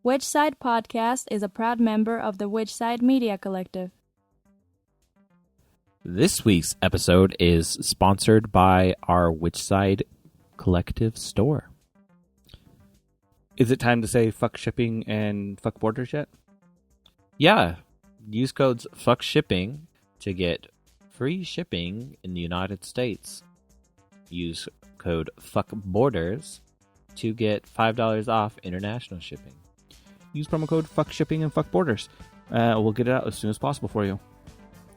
Which Side Podcast is a proud member of the Which Side Media Collective. This week's episode is sponsored by our Which Side Collective store. Is it time to say fuck shipping and fuck borders yet? Yeah. Use codes FUCKSHIPPING to get free shipping in the United States. Use code FUCKBORDERS to get $5 off international shipping. Use promo code fuck shipping and fuck borders. We'll get it out as soon as possible for you.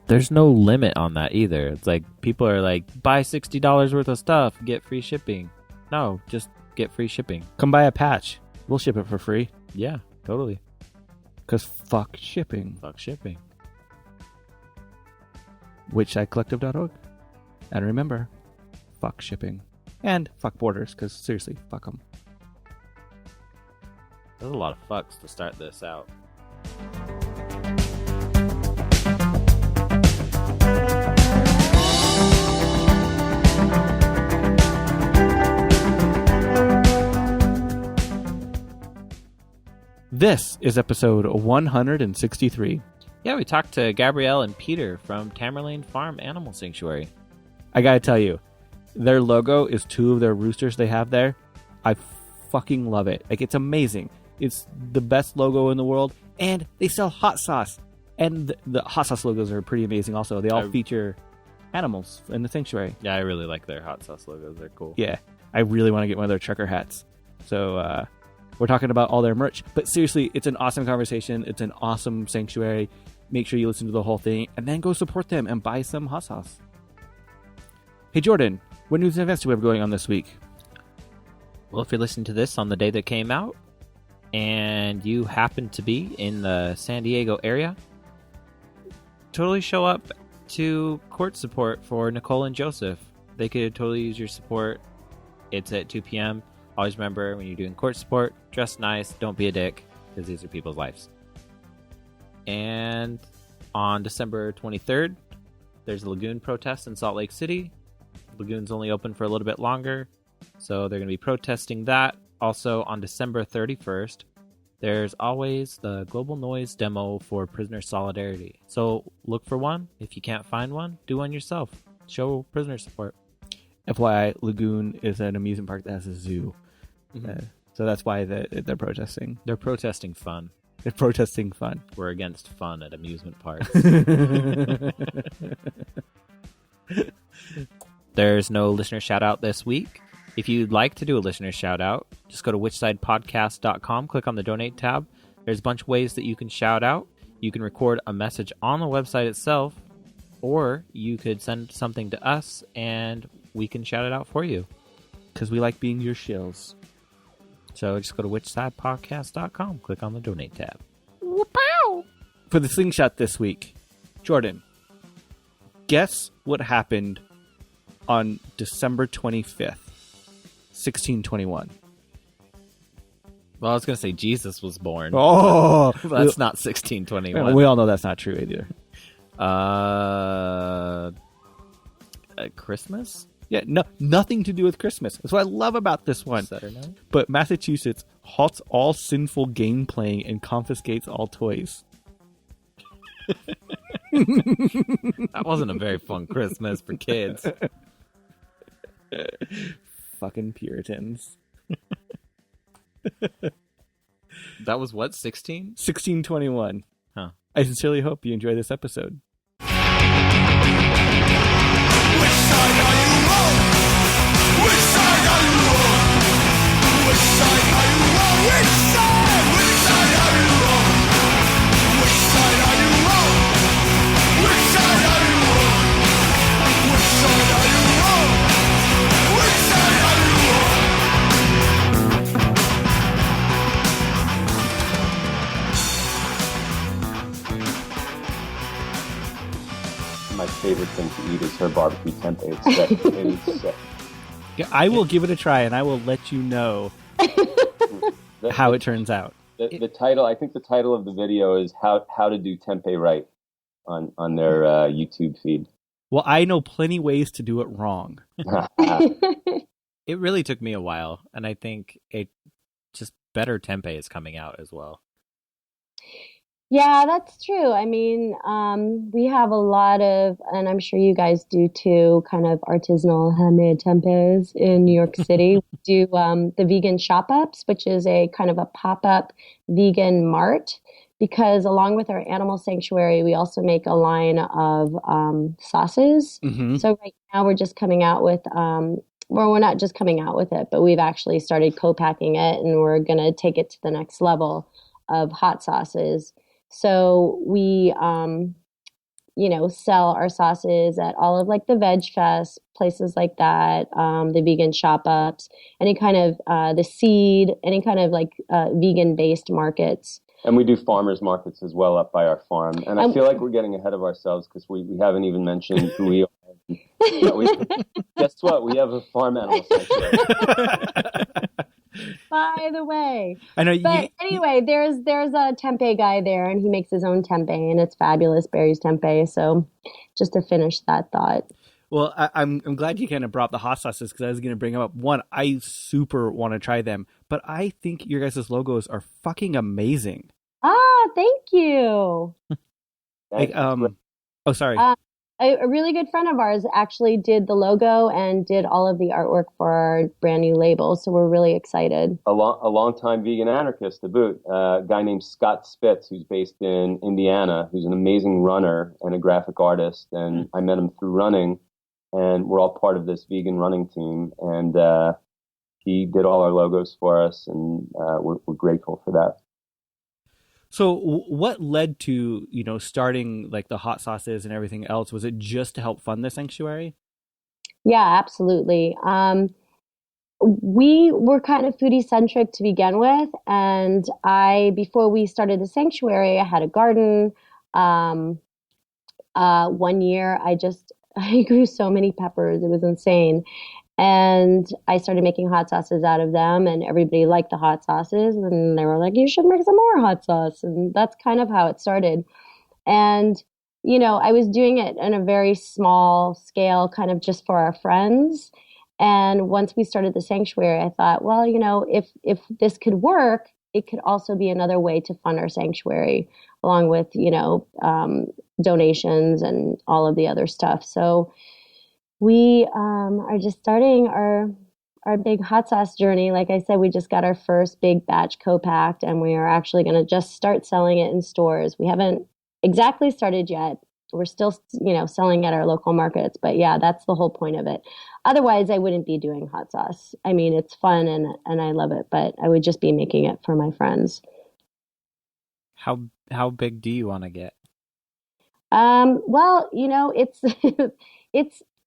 There's no limit on that either. It's like people are like, buy $60 worth of stuff, get free shipping. No, just get free shipping. Come buy a patch. We'll ship it for free. Yeah, totally. Because fuck shipping. Fuck shipping. WhичSideCollective.org. And remember, fuck shipping. And fuck borders, because seriously, fuck them. There's a lot of fucks to start this out. This is episode 163. Yeah, we talked to Gabrielle and Peter from Tamerlaine Farm Animal Sanctuary. I gotta tell you, their logo is two of their roosters they have there. I fucking love it. Like, it's amazing. It's the best logo in the world, and they sell hot sauce. And the hot sauce logos are pretty amazing also. They all feature animals in the sanctuary. Yeah, I really like their hot sauce logos. They're cool. Yeah, I really want to get one of their trucker hats. So, we're talking about all their merch. But seriously, it's an awesome conversation. It's an awesome sanctuary. Make sure you listen to the whole thing, and then go support them and buy some hot sauce. Hey, Jordan, what news and events do we have going on this week? Well, if you're listening to this on the day that came out, and you happen to be in the San Diego area, totally show up to court support for Nicole and Joseph. They could totally use your support. It's at 2 p.m. Always remember, when you're doing court support, dress nice, don't be a dick, because these are people's lives. And on December 23rd, there's a Lagoon protest in Salt Lake City. Lagoon's only open for a little bit longer, so they're going to be protesting that. Also, on December 31st, there's always the Global Noise demo for prisoner solidarity. So look for one. If you can't find one, do one yourself. Show prisoner support. FYI, Lagoon is an amusement park that has a zoo. Mm-hmm. So that's why they're protesting. They're protesting fun. They're protesting fun. We're against fun at amusement parks. There's no listener shout out this week. If you'd like to do a listener shout out, just go to whichsidepodcast.com, click on the donate tab. There's a bunch of ways that you can shout out. You can record a message on the website itself, or you could send something to us and we can shout it out for you. Because we like being your shills. So just go to whichsidepodcast.com, click on the donate tab. Whoop-ow! For the slingshot this week, Jordan, guess what happened on December 25th, 1621? Well, I was going to say Jesus was born. Oh! That's not 1621. We all know that's not true either. Christmas? Yeah, no, nothing to do with Christmas. That's what I love about this one. Saturnalia? But Massachusetts halts all sinful game playing and confiscates all toys. That wasn't a very fun Christmas for kids. Fucking Puritans. That was what, 16? 1621. Huh. I sincerely hope you enjoy this episode. Which side are you on? Which side are you on? Which side are you on? Which side? Which side are you on? Which side are you on? Which side are you on? Which side are you on? Which side are you on? My favorite thing to eat is her barbecue tempeh. It's sick. It is sick. Yeah, I will give it a try, and I will let you know how it turns out. The title, I think the title of the video is how to do tempeh right on their YouTube feed. Well, I know plenty ways to do it wrong. It really took me a while, and I think it just better tempeh is coming out as well. Yeah, that's true. I mean, we have a lot of, and I'm sure you guys do too, kind of artisanal handmade tempehs in New York City. We do the vegan shop-ups, which is a kind of a pop-up vegan mart, because along with our animal sanctuary, we also make a line of sauces. Mm-hmm. So right now we're just coming out with, well, we're not just coming out with it, but we've actually started co-packing it, and we're going to take it to the next level of hot sauces. So we, sell our sauces at all of like the Veg Fest, places like that, the vegan shop-ups, any kind of the Seed, any kind of like vegan-based markets. And we do farmers markets as well up by our farm. And I feel like we're getting ahead of ourselves because we haven't even mentioned who we are. Guess what? We have a farm animal sanctuary. By the way, I know. But anyway, there's a tempeh guy there, and he makes his own tempeh, and it's fabulous, berries tempeh. So, just to finish that thought. Well, I'm glad you kind of brought up the hot sauces, because I was going to bring them up. One, I super want to try them, but I think your guys' logos are fucking amazing. Ah, thank you. Like, oh, sorry. A really good friend of ours actually did the logo and did all of the artwork for our brand new label, so we're really excited. A long-time vegan anarchist to boot, a guy named Scott Spitz, who's based in Indiana, who's an amazing runner and a graphic artist. And I met him through running, and we're all part of this vegan running team. And he did all our logos for us, and we're grateful for that. So what led to, starting like the hot sauces and everything else? Was it just to help fund the sanctuary? Yeah, absolutely. We were kind of foodie centric to begin with. And before we started the sanctuary, I had a garden. 1 year, I grew so many peppers. It was insane. And I started making hot sauces out of them, and everybody liked the hot sauces. And they were like, you should make some more hot sauce. And that's kind of how it started. And, I was doing it in a very small scale, kind of just for our friends. And once we started the sanctuary, I thought, well, if this could work, it could also be another way to fund our sanctuary, along with, donations and all of the other stuff. So we are just starting our big hot sauce journey. Like I said, we just got our first big batch co-packed, and we are actually going to just start selling it in stores. We haven't exactly started yet. We're still, selling at our local markets. But yeah, that's the whole point of it. Otherwise, I wouldn't be doing hot sauce. I mean, it's fun and I love it, but I would just be making it for my friends. How big do you want to get? Well,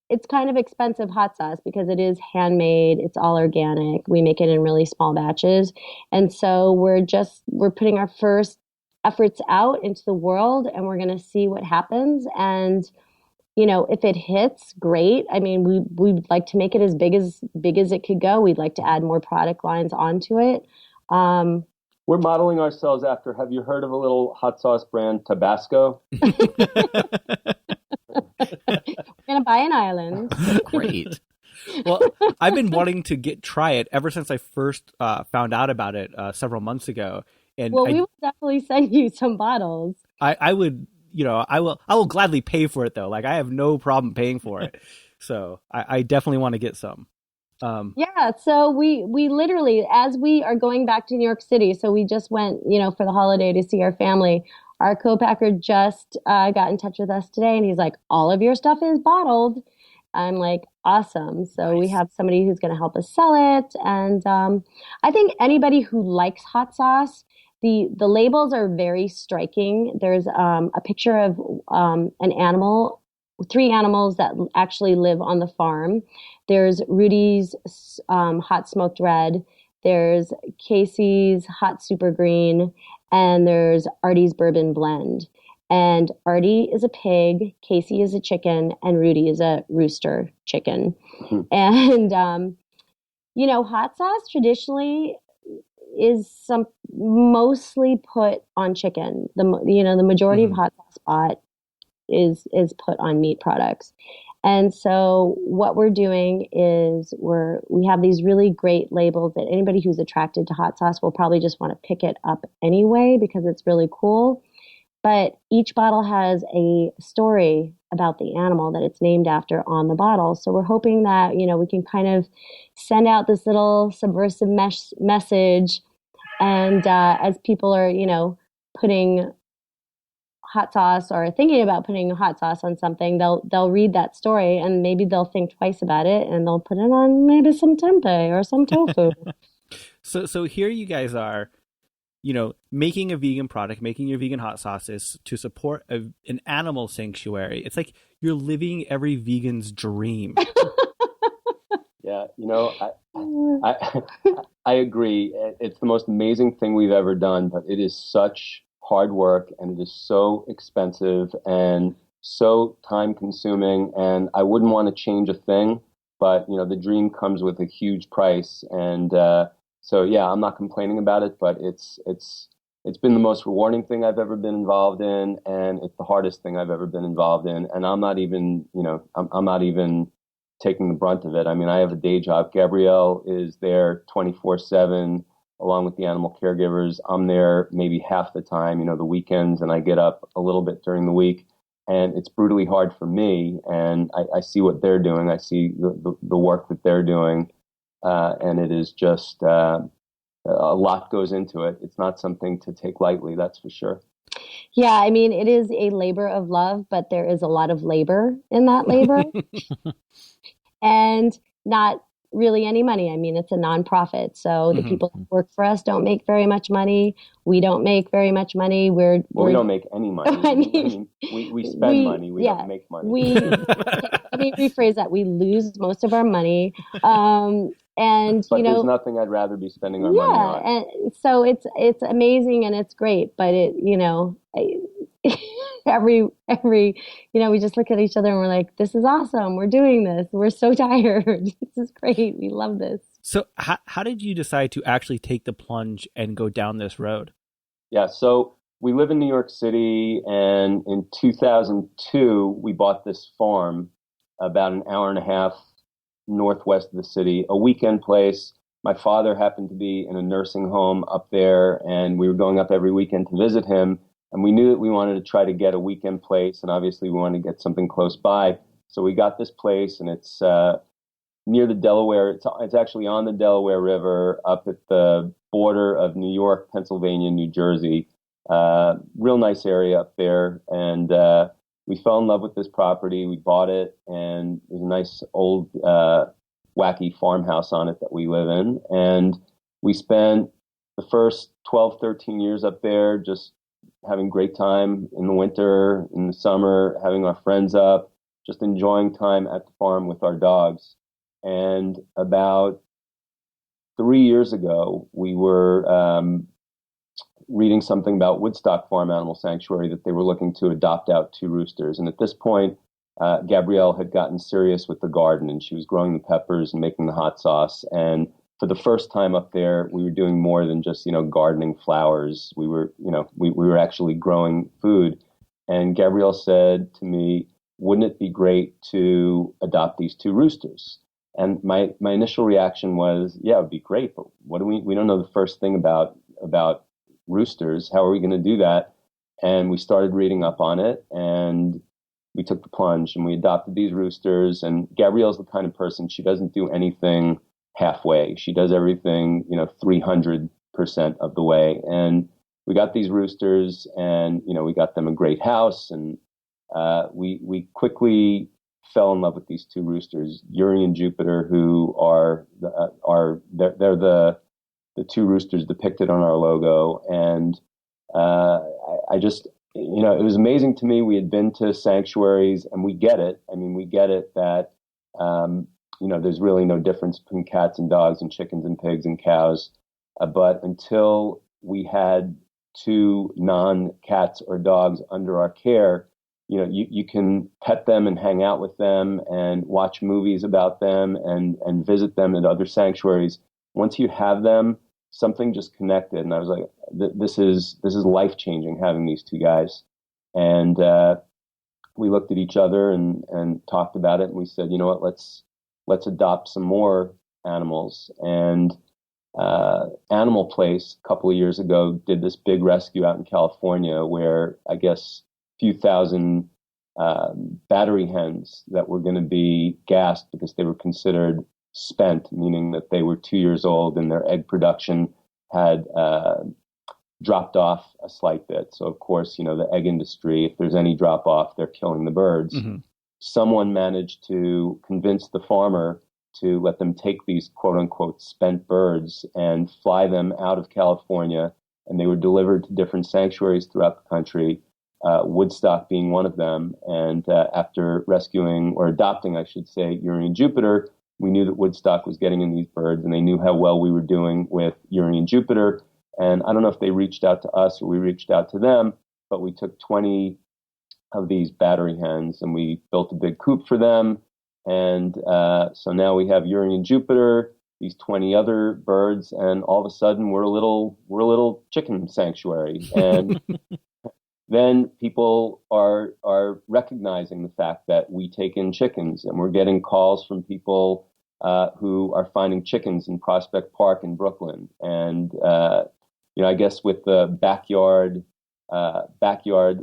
it's kind of expensive hot sauce because it is handmade. It's all organic. We make it in really small batches. And so we're putting our first efforts out into the world, and we're going to see what happens. And, if it hits, great. I mean, we'd like to make it as big as it could go. We'd like to add more product lines onto it. We're modeling ourselves after, have you heard of a little hot sauce brand, Tabasco? We're going to buy an island. Great. Well, I've been wanting to try it ever since I first found out about it several months ago. And we will definitely send you some bottles. I would, I will gladly pay for it though. Like, I have no problem paying for it. So I definitely want to get some. Yeah, so we literally, as we are going back to New York City, so we just went, for the holiday to see our family. Our co-packer just got in touch with us today, and he's like, all of your stuff is bottled. I'm like, awesome. So Nice. We have somebody who's going to help us sell it. And I think anybody who likes hot sauce, the labels are very striking. There's a picture of an animal, 3 animals that actually live on the farm. There's Rudy's hot smoked red. There's Casey's hot super green. And there's Artie's bourbon blend. And Artie is a pig, Casey is a chicken, and Rudy is a rooster chicken. Mm-hmm. And, hot sauce traditionally is mostly put on chicken. The majority of hot sauce bought is put on meat products. And so what we're doing is we have these really great labels that anybody who's attracted to hot sauce will probably just want to pick it up anyway because it's really cool. But each bottle has a story about the animal that it's named after on the bottle. So we're hoping that, we can kind of send out this little subversive message. And as people are, putting hot sauce or thinking about putting hot sauce on something, they'll read that story and maybe they'll think twice about it and they'll put it on maybe some tempeh or some tofu. So here you guys are, making a vegan product, making your vegan hot sauces to support an animal sanctuary. It's like you're living every vegan's dream. Yeah, I agree. It's the most amazing thing we've ever done, but it is such hard work and it is so expensive and so time consuming, and I wouldn't want to change a thing, but the dream comes with a huge price. And so yeah, I'm not complaining about it, but it's been the most rewarding thing I've ever been involved in, and it's the hardest thing I've ever been involved in. And I'm not even, I'm not even taking the brunt of it. I mean, I have a day job. Gabrielle is there 24/7, along with the animal caregivers. I'm there maybe half the time, the weekends, and I get up a little bit during the week. And it's brutally hard for me. And I see what they're doing. I see the work that they're doing. And it is just a lot goes into it. It's not something to take lightly, that's for sure. Yeah, I mean, it is a labor of love, but there is a lot of labor in that labor. And not really any money. I mean, it's a nonprofit. So the people who work for us don't make very much money. We don't make very much money. We don't make any money. I mean, we spend money. We don't make money. Let me rephrase that. We lose most of our money. And but there's nothing I'd rather be spending our money on. And so it's amazing and it's great, but every we just look at each other and we're like, this is awesome. We're doing this. We're so tired. This is great. We love this. So how did you decide to actually take the plunge and go down this road? Yeah. So we live in New York City, and in 2002, we bought this farm about an hour and a half northwest of the city, a weekend place. My father happened to be in a nursing home up there, and we were going up every weekend to visit him. And we knew that we wanted to try to get a weekend place, and obviously we wanted to get something close by. So we got this place, and it's near the Delaware. It's actually on the Delaware River, up at the border of New York, Pennsylvania, New Jersey. Real nice area up there, and we fell in love with this property. We bought it, and there's a nice old wacky farmhouse on it that we live in. And we spent the first 12, 13 years up there just having great time in the winter, in the summer, having our friends up, just enjoying time at the farm with our dogs. And about 3 years ago, we were reading something about Woodstock Farm Animal Sanctuary, that they were looking to adopt out 2 roosters. And at this point, Gabrielle had gotten serious with the garden, and she was growing the peppers and making the hot sauce. And for the first time up there, we were doing more than just, gardening flowers. We were, we were actually growing food. And Gabrielle said to me, wouldn't it be great to adopt these 2 roosters? And my initial reaction was, yeah, it'd be great, but what do we don't know the first thing about roosters. How are we going to do that? And we started reading up on it, and we took the plunge, and we adopted these roosters. And Gabrielle's the kind of person, she doesn't do anything halfway. She does everything, 300% of the way. And we got these roosters, and, we got them a great house. And we quickly fell in love with these 2 roosters, Yuri and Jupiter, who are the 2 roosters depicted on our logo. And I just, it was amazing to me. We had been to sanctuaries, and we get it. I mean, we get it that, there's really no difference between cats and dogs and chickens and pigs and cows. But until we had 2 non-cats or dogs under our care, you can pet them and hang out with them and watch movies about them and visit them at other sanctuaries. Once you have them, something just connected. And I was like, this is life-changing, having these 2 guys. And we looked at each other and talked about it, and we said, you know what, let's adopt some more animals. And Animal Place a couple of years ago did this big rescue out in California where I guess a few thousand battery hens that were going to be gassed because they were considered spent, meaning that they were 2 years old and their egg production had dropped off a slight bit. So of course, you know, the egg industry, if there's any drop off, they're killing the birds. Mm-hmm. Someone managed to convince the farmer to let them take these quote unquote spent birds and fly them out of California. And they were delivered to different sanctuaries throughout the country, Woodstock being one of them. And after rescuing or adopting, I should say, Uri and Jupiter, we knew that Woodstock was getting in these birds, and they knew how well we were doing with Uri and Jupiter. And I don't know if they reached out to us or we reached out to them, but we took 20 of these battery hens and we built a big coop for them. And so now we have Uri and Jupiter, these 20 other birds, and all of a sudden we're a little chicken sanctuary. And then people are recognizing the fact that we take in chickens, and we're getting calls from people who are finding chickens in Prospect Park in Brooklyn. And you know, I guess with the backyard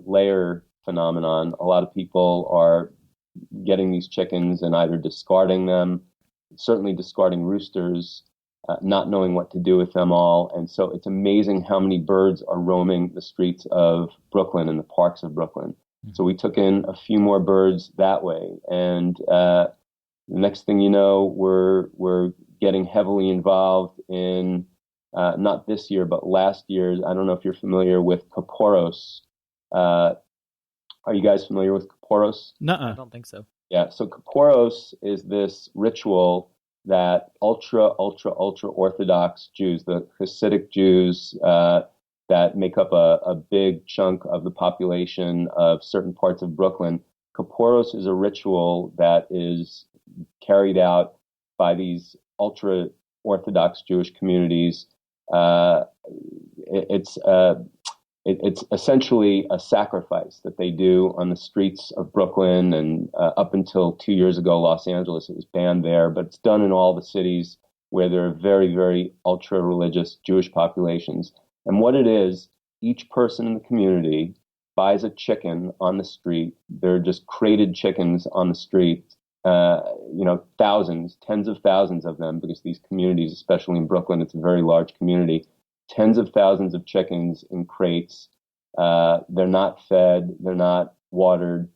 layer phenomenon, a lot of people are getting these chickens and either discarding them, certainly discarding roosters, not knowing what to do with them all. And so it's amazing how many birds are roaming the streets of Brooklyn and the parks of Brooklyn. Mm-hmm. So we took in a few more birds that way. And the next thing you know, we're getting heavily involved in, not this year, but last year. I don't know if you're familiar with Kaporos. Are you guys familiar with Kaporos? Nuh-uh. I don't think so. Yeah, so Kaporos is this ritual that ultra Orthodox Jews, the Hasidic Jews that make up a big chunk of the population of certain parts of Brooklyn. Kaporos is a ritual that is carried out by these ultra Orthodox Jewish communities. It's essentially a sacrifice that they do on the streets of Brooklyn, and up until 2 years ago, Los Angeles, it was banned there, but it's done in all the cities where there are very, very ultra-religious Jewish populations. And what it is, each person in the community buys a chicken on the street. They're just crated chickens on the street, thousands, tens of thousands of them, because these communities, especially in Brooklyn, it's a very large community, tens of thousands of chickens in crates. They're not fed, they're not watered.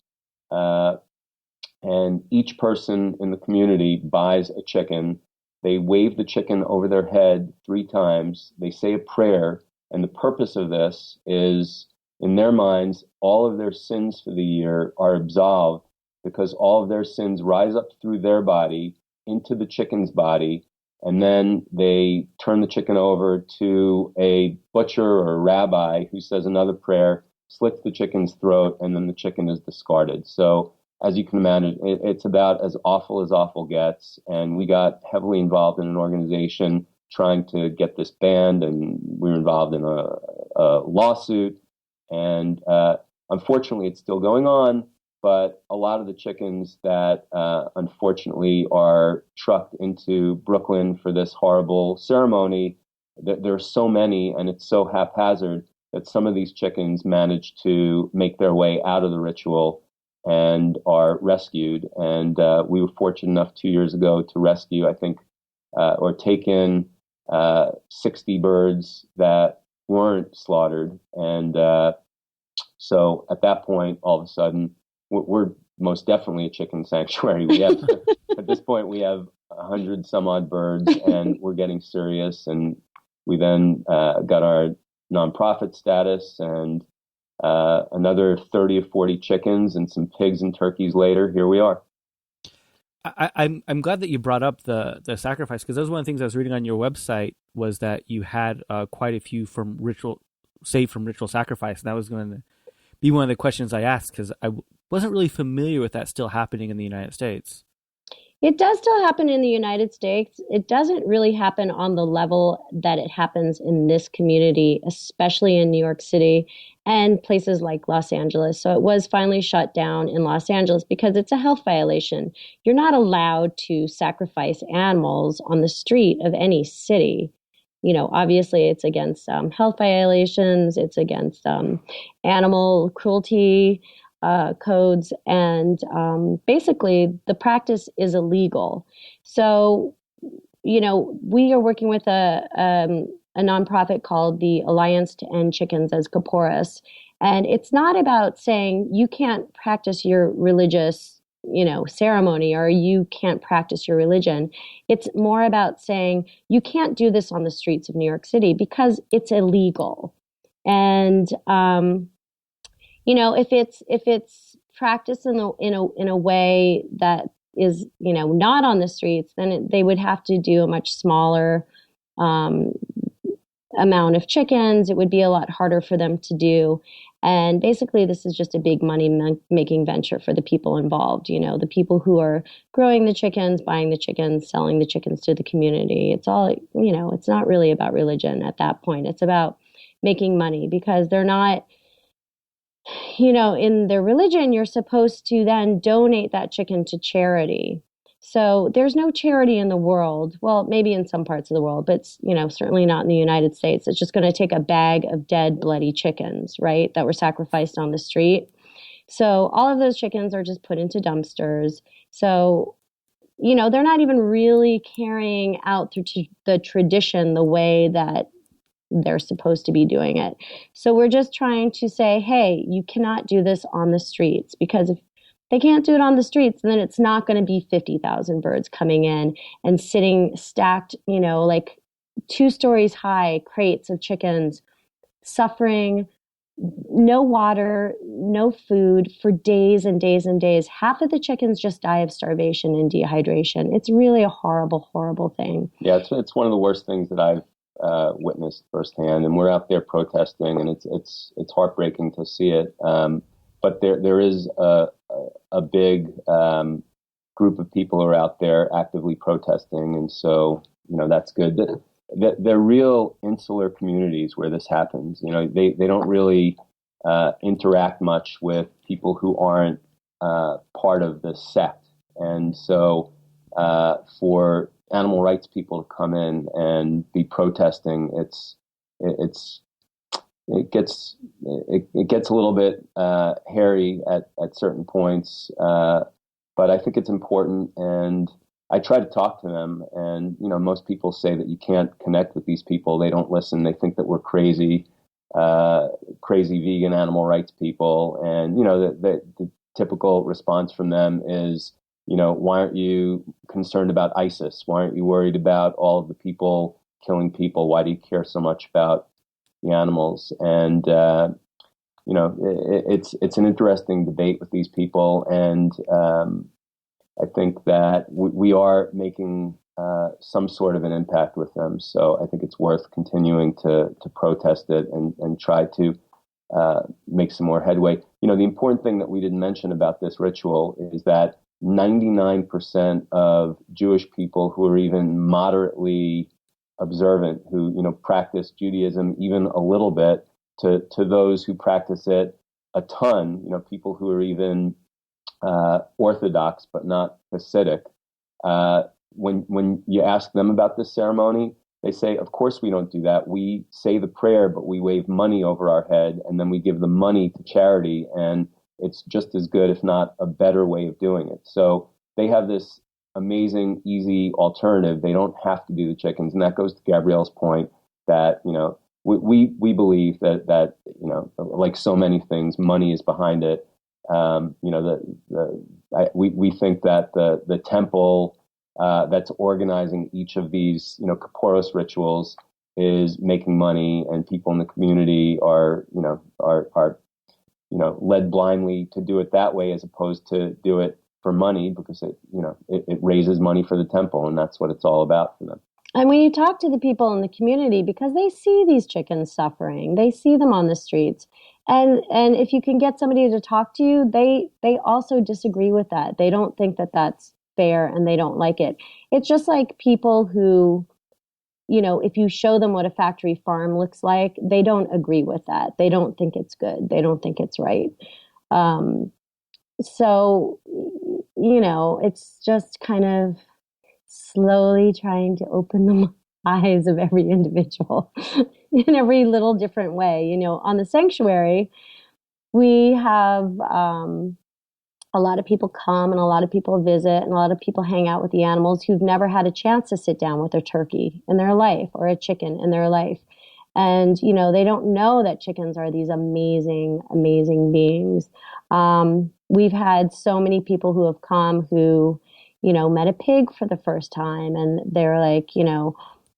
And each person in the community buys a chicken. They wave the chicken over their head 3 times. They say a prayer. And the purpose of this is, in their minds, all of their sins for the year are absolved because all of their sins rise up through their body into the chicken's body. And then they turn the chicken over to a butcher or a rabbi who says another prayer, slits the chicken's throat, and then the chicken is discarded. So as you can imagine, it's about as awful gets. And we got heavily involved in an organization trying to get this banned, and we were involved in a lawsuit. And unfortunately, it's still going on. But a lot of the chickens that unfortunately are trucked into Brooklyn for this horrible ceremony, there are so many, and it's so haphazard that some of these chickens manage to make their way out of the ritual and are rescued. And we were fortunate enough 2 years ago to rescue, I think, or take in 60 birds that weren't slaughtered. And so at that point, all of a sudden, we're most definitely a chicken sanctuary. We have, at this point, we have 100 some odd birds, and we're getting serious. And we then got our nonprofit status, and another 30 or 40 chickens and some pigs and turkeys later, here we are. I'm glad that you brought up the sacrifice, because that was one of the things I was reading on your website, was that you had quite a few saved from ritual sacrifice, and that was going to be one of the questions I asked, because I wasn't really familiar with that still happening in the United States. It does still happen in the United States. It doesn't really happen on the level that it happens in this community, especially in New York City and places like Los Angeles. So it was finally shut down in Los Angeles because it's a health violation. You're not allowed to sacrifice animals on the street of any city. Obviously it's against health violations. It's against animal cruelty codes, and basically the practice is illegal. So, we are working with a nonprofit called the Alliance to End Chickens as Caporis, and it's not about saying you can't practice your religious, ceremony, or you can't practice your religion. It's more about saying you can't do this on the streets of New York City because it's illegal. And if it's practiced in a way that is, not on the streets, then they would have to do a much smaller amount of chickens. It would be a lot harder for them to do. And basically, this is just a big money-making venture for the people involved, the people who are growing the chickens, buying the chickens, selling the chickens to the community. It's all, it's not really about religion at that point. It's about making money, because they're not, in their religion, you're supposed to then donate that chicken to charity. So there's no charity in the world. Well, maybe in some parts of the world, but certainly not in the United States. It's just going to take a bag of dead, bloody chickens, right, that were sacrificed on the street. So all of those chickens are just put into dumpsters. So, they're not even really carrying out through the tradition the way that they're supposed to be doing it. So we're just trying to say, hey, you cannot do this on the streets, because if they can't do it on the streets, then it's not going to be 50,000 birds coming in and sitting stacked, like 2 stories high crates of chickens, suffering, no water, no food for days and days and days. Half of the chickens just die of starvation and dehydration. It's really a horrible, horrible thing. Yeah, it's one of the worst things that I've witnessed firsthand, and we're out there protesting, and it's heartbreaking to see it. But there is a big group of people who are out there actively protesting, and so that's good. They're real insular communities where this happens. They don't really interact much with people who aren't part of the sect, and so for animal rights people to come in and be protesting, it gets a little bit hairy at certain points, but I think it's important, and I try to talk to them. And most people say that you can't connect with these people. They don't listen. They think that we're crazy vegan animal rights people, and the typical response from them is, why aren't you concerned about ISIS? Why aren't you worried about all of the people killing people? Why do you care so much about the animals? And it's an interesting debate with these people, and I think that we are making some sort of an impact with them. So I think it's worth continuing to protest it and try to make some more headway. The important thing that we didn't mention about this ritual is that 99% of Jewish people who are even moderately observant, who practice Judaism even a little bit, to those who practice it a ton, people who are even Orthodox but not Hasidic, when you ask them about this ceremony, they say, of course we don't do that. We say the prayer, but we wave money over our head, and then we give the money to charity, and it's just as good, if not a better way of doing it. So they have this amazing, easy alternative. They don't have to do the chickens. And that goes to Gabrielle's point that, we believe that like so many things, money is behind it. We think that the temple that's organizing each of these, Kaporos rituals is making money, and people in the community are led blindly to do it that way, as opposed to do it for money, because it raises money for the temple, and that's what it's all about for them. And when you talk to the people in the community, because they see these chickens suffering, they see them on the streets, and if you can get somebody to talk to you, they also disagree with that. They don't think that that's fair and they don't like it. It's just like people who, if you show them what a factory farm looks like, they don't agree with that. They don't think it's good. They don't think it's right. So, it's just kind of slowly trying to open the eyes of every individual in every little different way. On the sanctuary, we have a lot of people come and a lot of people visit and a lot of people hang out with the animals who've never had a chance to sit down with a turkey in their life or a chicken in their life. And, they don't know that chickens are these amazing, amazing beings. We've had so many people who have come who, met a pig for the first time and they're like,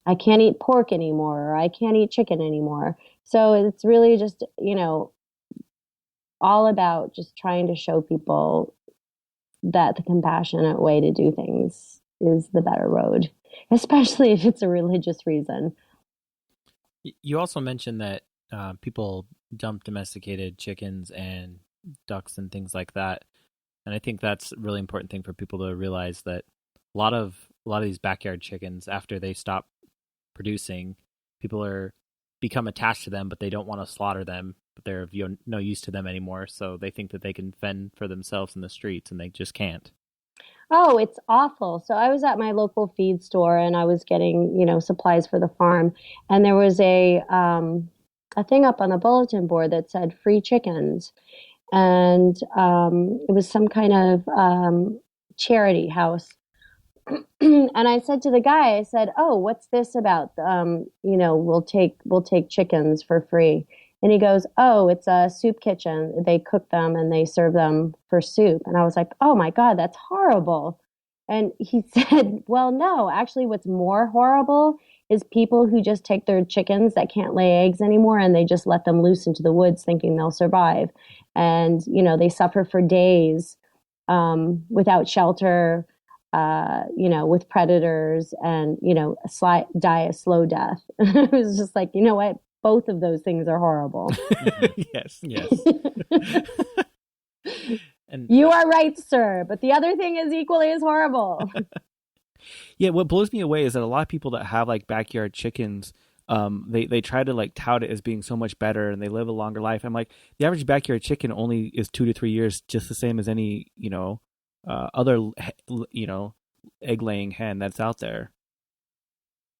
I can't eat pork anymore, or I can't eat chicken anymore. So it's really just, all about just trying to show people that the compassionate way to do things is the better road, especially if it's a religious reason. You also mentioned that people dump domesticated chickens and ducks and things like that. And I think that's a really important thing for people to realize, that a lot of these backyard chickens, after they stop producing, people become attached to them, but they don't want to slaughter them, but they're of no use to them anymore. So they think that they can fend for themselves in the streets, and they just can't. Oh, it's awful. So I was at my local feed store and I was getting, supplies for the farm. And there was a thing up on the bulletin board that said free chickens. And it was some kind of charity house. And I said to the guy, I said, "Oh, what's this about? We'll take chickens for free." And he goes, "Oh, it's a soup kitchen. They cook them and they serve them for soup." And I was like, "Oh my God, that's horrible." And he said, "Well, no, actually what's more horrible is people who just take their chickens that can't lay eggs anymore and they just let them loose into the woods thinking they'll survive. And, they suffer for days without shelter, with predators and, die a slow death." It was just like, you know what? Both of those things are horrible. Yes. And you are right, sir. But the other thing is equally as horrible. Yeah, what blows me away is that a lot of people that have like backyard chickens, they try to like tout it as being so much better and they live a longer life. I'm like, the average backyard chicken only is 2 to 3 years, just the same as any, other, egg laying hen that's out there.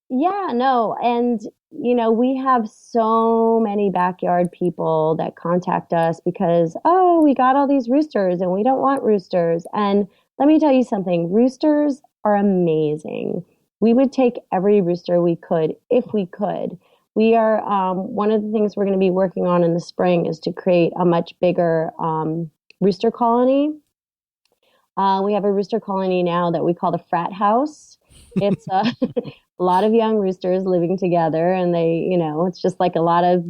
Yeah, no. And, we have so many backyard people that contact us because, oh, we got all these roosters and we don't want roosters. And let me tell you something, roosters are amazing. We would take every rooster we could if we could. We are, one of the things we're going to be working on in the spring is to create a much bigger rooster colony. We have a rooster colony now that we call the frat house. It's a lot of young roosters living together, and they, it's just like a lot of,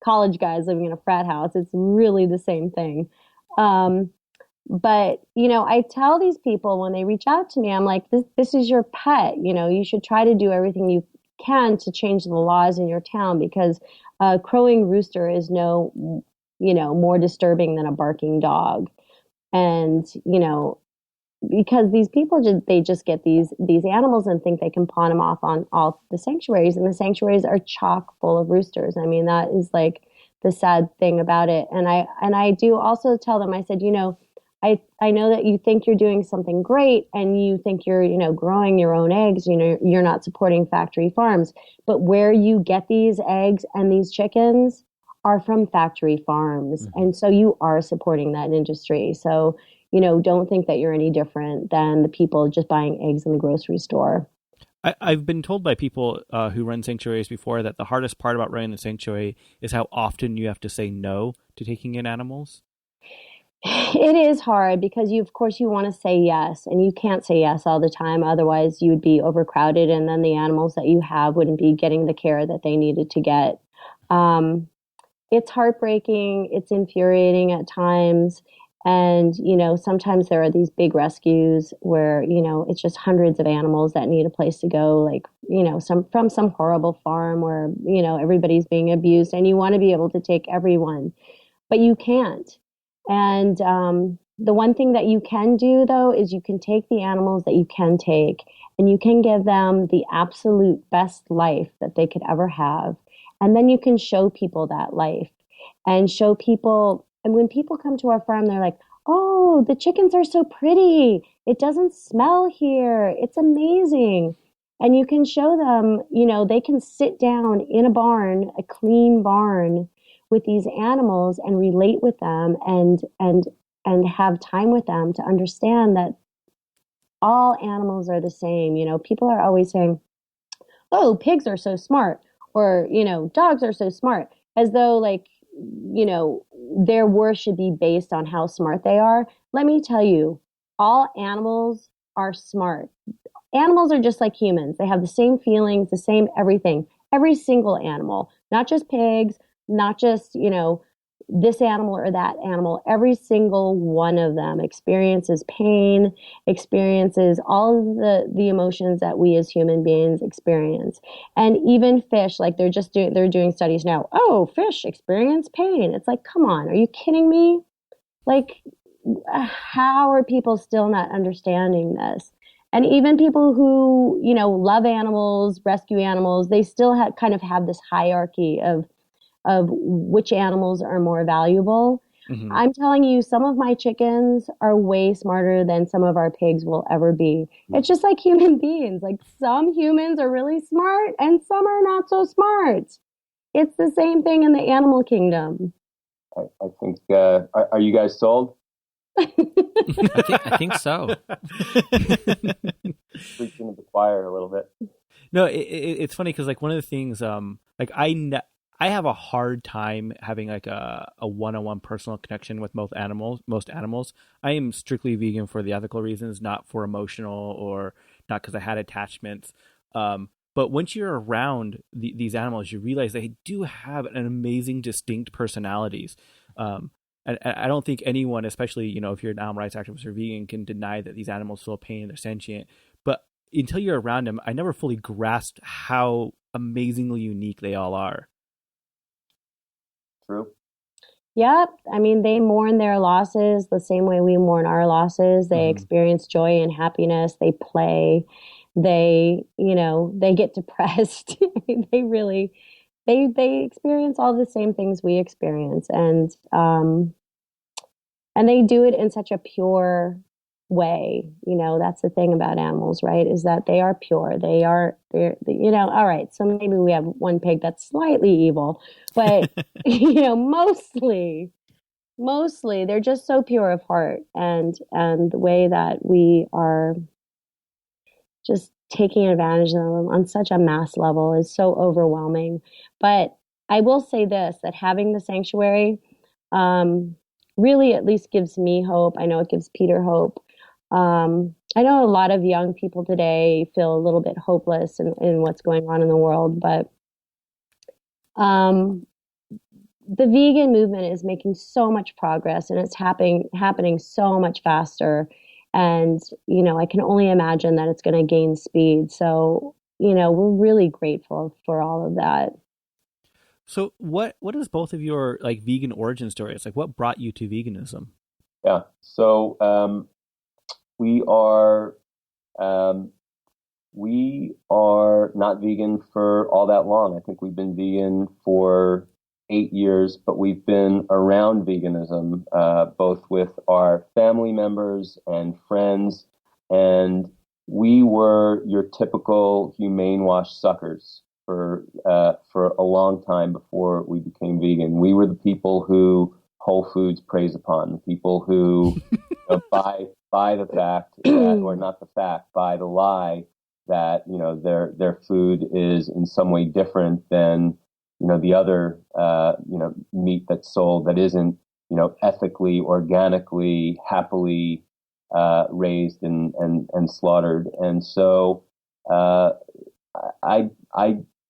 college guys living in a frat house. It's really the same thing. But, I tell these people when they reach out to me, I'm like, this is your pet. You should try to do everything you can to change the laws in your town, because a crowing rooster is no, more disturbing than a barking dog. And, because these people they just get these animals and think they can pawn them off on all the sanctuaries, and the sanctuaries are chock full of roosters. I mean, that is like the sad thing about it. And I do also tell them, I said, I know that you think you're doing something great and you think you're, growing your own eggs, you're not supporting factory farms, but where you get these eggs and these chickens are from factory farms. Mm-hmm. And so you are supporting that industry. So, don't think that you're any different than the people just buying eggs in the grocery store. I've been told by people who run sanctuaries before that the hardest part about running the sanctuary is how often you have to say no to taking in animals. It is hard because of course you want to say yes, and you can't say yes all the time. Otherwise you would be overcrowded, and then the animals that you have wouldn't be getting the care that they needed to get. It's heartbreaking. It's infuriating at times. And, sometimes there are these big rescues where, it's just hundreds of animals that need a place to go, like, from some horrible farm where, everybody's being abused, and you want to be able to take everyone, but you can't. And, the one thing that you can do, though, is you can take the animals that you can take and you can give them the absolute best life that they could ever have. And then you can show people that life and show people. And when people come to our farm, they're like, oh, the chickens are so pretty. It doesn't smell here. It's amazing. And you can show them, they can sit down in a barn, a clean barn, with these animals and relate with them and have time with them to understand that all animals are the same. People are always saying, oh, pigs are so smart, or, dogs are so smart, as though their worth should be based on how smart they are. Let me tell you, all animals are smart. Animals are just like humans. They have the same feelings, the same everything. Every single animal, not just pigs, not just, this animal or that animal. Every single one of them experiences pain, experiences all of the emotions that we as human beings experience. And even fish, they're doing studies now. Oh, fish experience pain. It's like, come on, are you kidding me? How are people still not understanding this? And even people who, love animals, rescue animals, they still kind of have this hierarchy of which animals are more valuable. Mm-hmm. I'm telling you, some of my chickens are way smarter than some of our pigs will ever be. Mm-hmm. It's just like human beings. Some humans are really smart and some are not so smart. It's the same thing in the animal kingdom. I think, are you guys sold? I think so. Preaching to the choir a little bit. No, it's funny because one of the things I have a hard time having a one-on-one personal connection with most animals. I am strictly vegan for the ethical reasons, not for emotional or not because I had attachments. But once you're around these animals, you realize they do have an amazing, distinct personalities. And I don't think anyone, especially, if you're an animal rights activist or vegan, can deny that these animals feel pain and they're sentient. But until you're around them, I never fully grasped how amazingly unique they all are. True. Yep. I mean, they mourn their losses the same way we mourn our losses. They experience joy and happiness. They play. They get depressed. They experience all the same things we experience. And they do it in such a pure way. That's the thing about animals, right? Is that they are pure. They're all right. So maybe we have one pig that's slightly evil, but, mostly they're just so pure of heart, and the way that we are just taking advantage of them on such a mass level is so overwhelming. But I will say this, that having the sanctuary, really at least gives me hope. I know it gives Peter hope. I know a lot of young people today feel a little bit hopeless in what's going on in the world, but the vegan movement is making so much progress, and it's happening so much faster. And, I can only imagine that it's going to gain speed. So, we're really grateful for all of that. So what is both of your vegan origin stories? What brought you to veganism? Yeah. So, we are not vegan for all that long. I think we've been vegan for 8 years, but we've been around veganism, both with our family members and friends. And we were your typical humane wash suckers for a long time before we became vegan. We were the people who Whole Foods preys upon, the people who buy the fact, or not the fact, buy the lie that, their food is in some way different than, the other, meat that's sold that isn't, ethically, organically, happily raised and slaughtered. And so I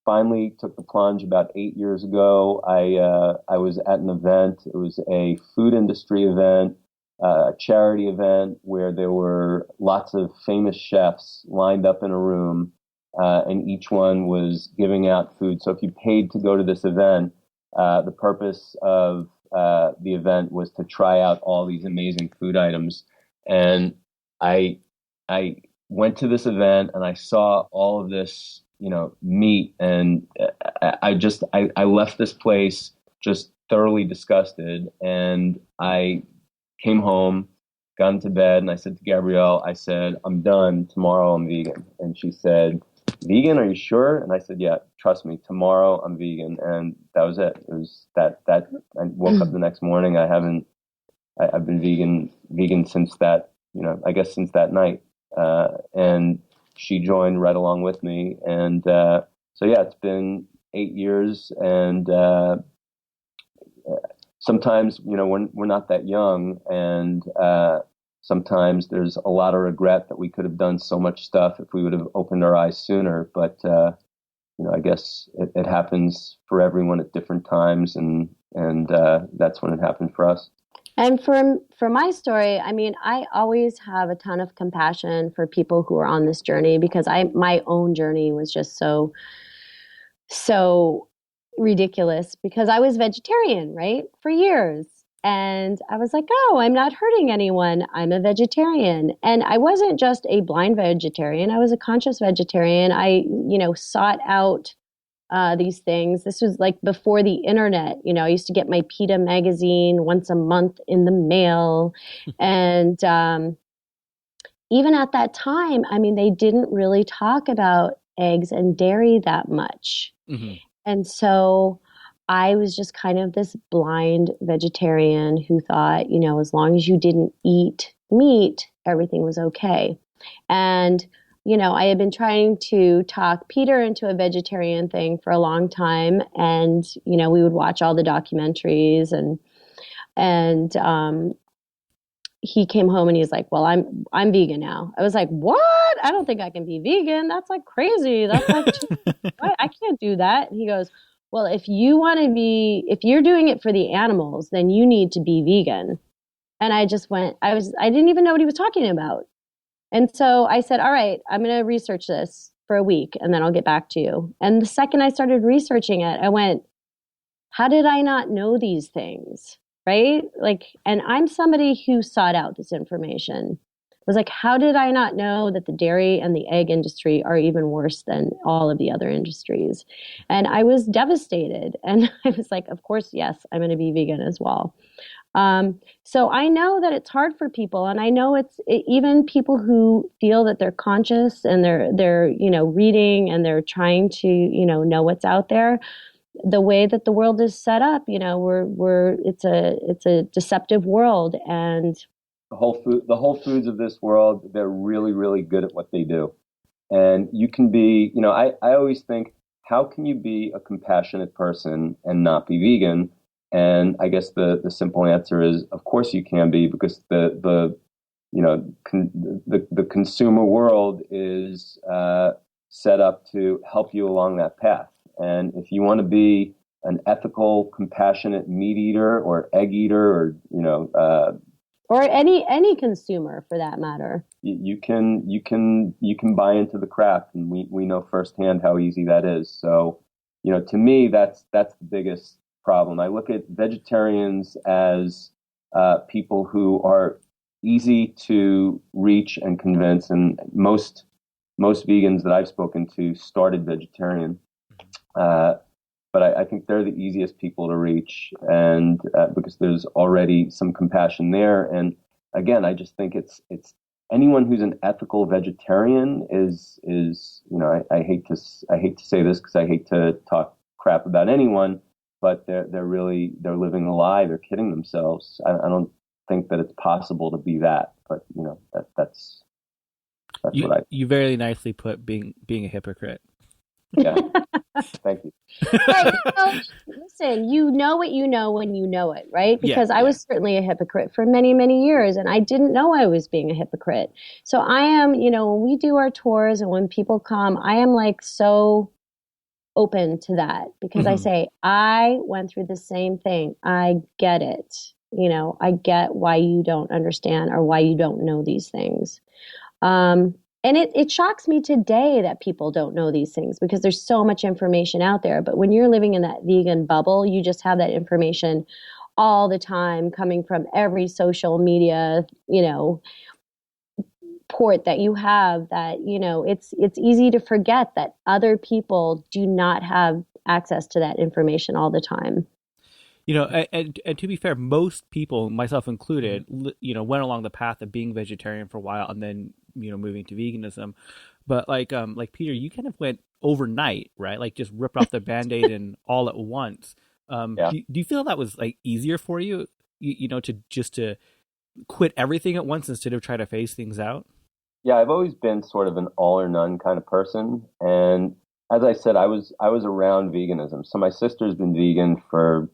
finally took the plunge about 8 years ago. I was at an event. It was a food industry event, a charity event where there were lots of famous chefs lined up in a room, and each one was giving out food. So if you paid to go to this event, the purpose of the event was to try out all these amazing food items. And I went to this event and I saw all of this, meat, and I left this place just thoroughly disgusted. And I came home, got into bed, and I said to Gabrielle, I said, I'm done. Tomorrow I'm vegan. And she said, vegan? Are you sure? And I said, yeah, trust me, tomorrow I'm vegan. And that was it. It was that I woke up the next morning. I've been vegan since that, I guess since that night. And she joined right along with me. And so, yeah, it's been 8 years. And sometimes, we're not that young. And sometimes there's a lot of regret that we could have done so much stuff if we would have opened our eyes sooner. But, I guess it happens for everyone at different times. And that's when it happened for us. And for my story, I mean, I always have a ton of compassion for people who are on this journey, because my own journey was just so ridiculous, because I was vegetarian, right, for years. And I was like, oh, I'm not hurting anyone. I'm a vegetarian. And I wasn't just a blind vegetarian. I was a conscious vegetarian. I, sought out these things. This was like before the internet. I used to get my PETA magazine once a month in the mail. And even at that time, I mean, they didn't really talk about eggs and dairy that much. Mm-hmm. And so I was just kind of this blind vegetarian who thought, as long as you didn't eat meat, everything was okay. And I had been trying to talk Peter into a vegetarian thing for a long time. And, we would watch all the documentaries and he came home and he's like, well, I'm vegan now. I was like, what? I don't think I can be vegan. That's like crazy. That's like, I can't do that. And he goes, well, if you're doing it for the animals, then you need to be vegan. And I didn't even know what he was talking about. And so I said, all right, I'm going to research this for a week and then I'll get back to you. And the second I started researching it, I went, how did I not know these things? Right? And I'm somebody who sought out this information. I was like, how did I not know that the dairy and the egg industry are even worse than all of the other industries? And I was devastated. And I was like, of course, yes, I'm going to be vegan as well. So I know that it's hard for people, and I know even people who feel that they're conscious and they're reading and they're trying to know what's out there. The way that the world is set up, it's a deceptive world, and the whole foods of this world, they're really, really good at what they do. And you can be, I always think, how can you be a compassionate person and not be vegan? And I guess the simple answer is, of course you can be, because the consumer world is set up to help you along that path. And if you want to be an ethical, compassionate meat eater or egg eater, or any consumer for that matter, you can buy into the craft, and we know firsthand how easy that is. So, to me, that's the biggest problem. I look at vegetarians as people who are easy to reach and convince, and most vegans that I've spoken to started vegetarian. But I think they're the easiest people to reach, and because there's already some compassion there. And again, I just think it's anyone who's an ethical vegetarian is I hate to say this because I hate to talk crap about anyone, but they're living a lie. They're kidding themselves. I don't think that it's possible to be that, but that's what you very nicely put being a hypocrite. Yeah. Thank you. Right. So, listen, you know what you know when you know it, right? Because I was certainly a hypocrite for many, many years, and I didn't know I was being a hypocrite. So I am, when we do our tours and when people come, I am like so open to that, because I say, I went through the same thing. I get it. I get why you don't understand or why you don't know these things. And it shocks me today that people don't know these things, because there's so much information out there. But when you're living in that vegan bubble, you just have that information all the time coming from every social media, port that you have, that, it's easy to forget that other people do not have access to that information all the time. And to be fair, most people, myself included, went along the path of being vegetarian for a while and then, moving to veganism. But like Peter, you kind of went overnight, right? Like just ripped off the Band-Aid and all at once. Yeah. Do you feel that was like easier for you, to quit everything at once instead of try to phase things out? Yeah, I've always been sort of an all or none kind of person. And as I said, I was around veganism. So my sister's been vegan for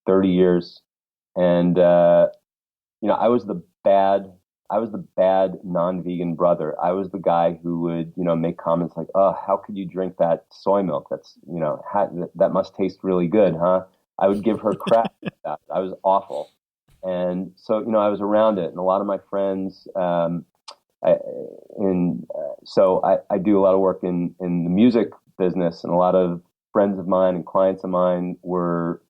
30 years. And, I was the bad non-vegan brother. I was the guy who would, make comments like, "Oh, how could you drink that soy milk? That's, that must taste really good, huh?" I would give her crap for that. I was awful. And so, I was around it. And a lot of my friends, I do a lot of work in the music business, and a lot of friends of mine and clients of mine were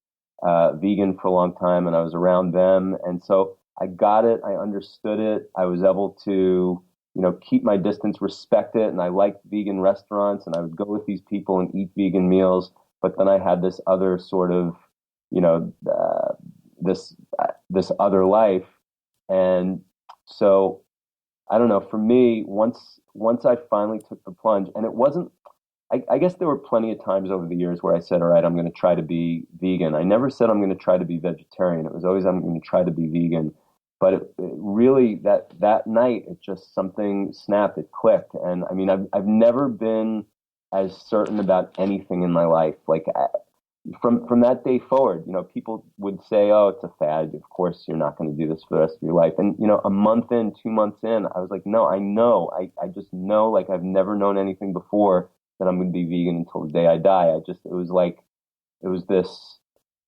vegan for a long time, and I was around them. And so I got it. I understood it. I was able to, keep my distance, respect it. And I liked vegan restaurants, and I would go with these people and eat vegan meals. But then I had this other sort of, this other life. And so, I don't know, for me, once I finally took the plunge, and it wasn't, I guess there were plenty of times over the years where I said, all right, I'm going to try to be vegan. I never said I'm going to try to be vegetarian. It was always, I'm going to try to be vegan. But it really, that night, it just, something snapped, it clicked. And I mean, I've never been as certain about anything in my life. Like from that day forward, people would say, "Oh, it's a fad. Of course, you're not going to do this for the rest of your life." And, a month in, 2 months in, I was like, no, I know. I just know, like I've never known anything before, that I'm going to be vegan until the day I die. It was this,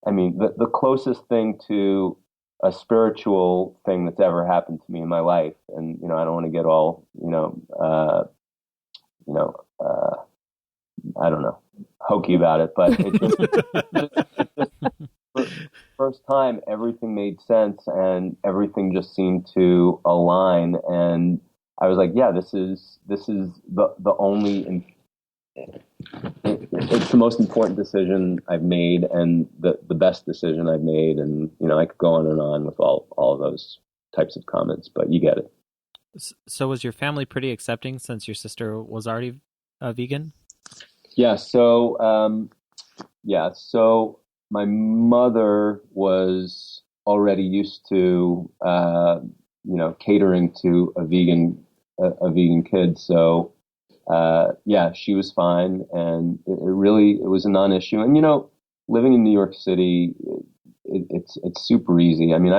I mean, the closest thing to a spiritual thing that's ever happened to me in my life. And, I don't want to get all, I don't know, hokey about it, but first time everything made sense and everything just seemed to align. And I was like, yeah, this is the only, it's the most important decision I've made, and the best decision I've made. And, I could go on and on with all of those types of comments, but you get it. So was your family pretty accepting since your sister was already vegan? Yeah. So my mother was already used to, catering to a vegan kid. So, she was fine, and it was a non-issue. And, living in New York City, it's super easy. I mean,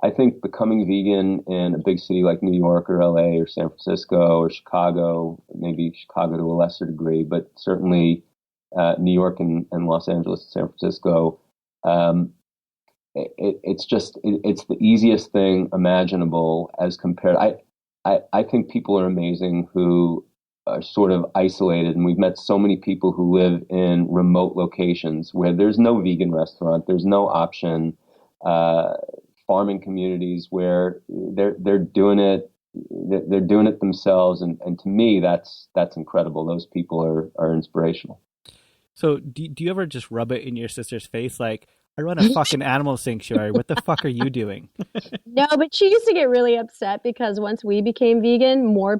I think becoming vegan in a big city like New York or LA or San Francisco or Chicago, maybe Chicago to a lesser degree, but certainly New York and Los Angeles and San Francisco, it's the easiest thing imaginable as compared. I think people are amazing who are sort of isolated, and we've met so many people who live in remote locations where there's no vegan restaurant, there's no option. Farming communities where they're doing it themselves, and to me that's incredible. Those people are inspirational. So do you ever just rub it in your sister's face like, I run a fucking animal sanctuary, what the fuck are you doing? No, but she used to get really upset because once we became vegan, more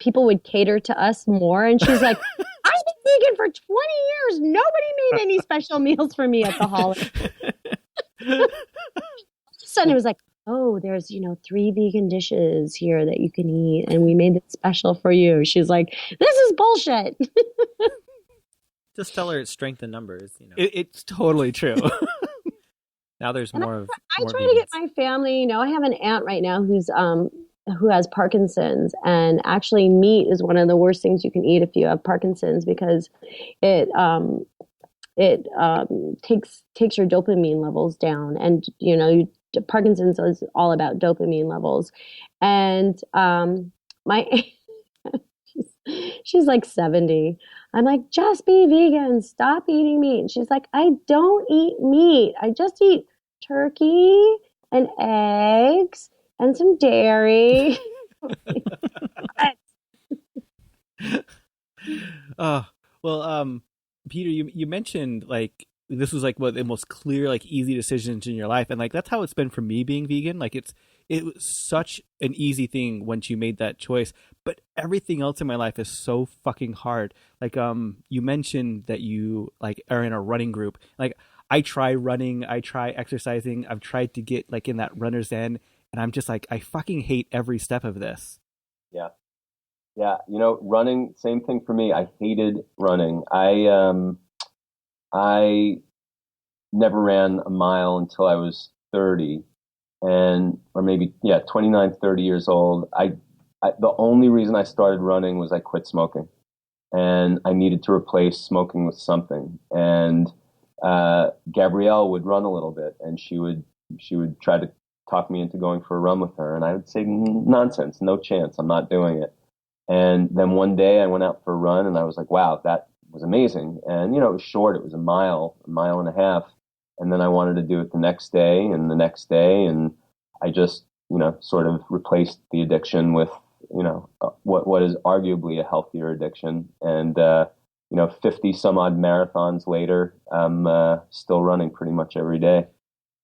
people would cater to us more, and she's like, I've been vegan for 20 years, nobody made any special meals for me at the holidays. And it was like, oh, there's 3 vegan dishes here that you can eat, and we made it special for you. She's like, this is bullshit. Just tell her it's strength in numbers. It's totally true. Now there's more of. I try to get my family. I have an aunt right now who has Parkinson's, and actually meat is one of the worst things you can eat if you have Parkinson's, because it takes your dopamine levels down, and Parkinson's is all about dopamine levels. And my she's like 70, I'm like, just be vegan. Stop eating meat. And she's like, I don't eat meat. I just eat turkey and eggs and some dairy. Peter, you mentioned like this was like one of the most clear, like easy decisions in your life, and like that's how it's been for me being vegan. Like it was such an easy thing once you made that choice, but everything else in my life is so fucking hard. Like you mentioned that you like are in a running group. Like I try running, I try exercising, I've tried to get like in that runner's end, and I'm just like I fucking hate every step of this. Yeah. Yeah, running, same thing for me. I hated running. I never ran a mile until I was 30 or maybe 29, 30 years old. The only reason I started running was I quit smoking, and I needed to replace smoking with something. And Gabrielle would run a little bit, and she would try to talk me into going for a run with her, and I would say, nonsense, no chance, I'm not doing it. And then one day I went out for a run, and I was like, wow, that was amazing. And, it was short. It was a mile and a half. And then I wanted to do it the next day and the next day. And I just, sort of replaced the addiction with, what is arguably a healthier addiction. And, 50 some odd marathons later, I'm still running pretty much every day.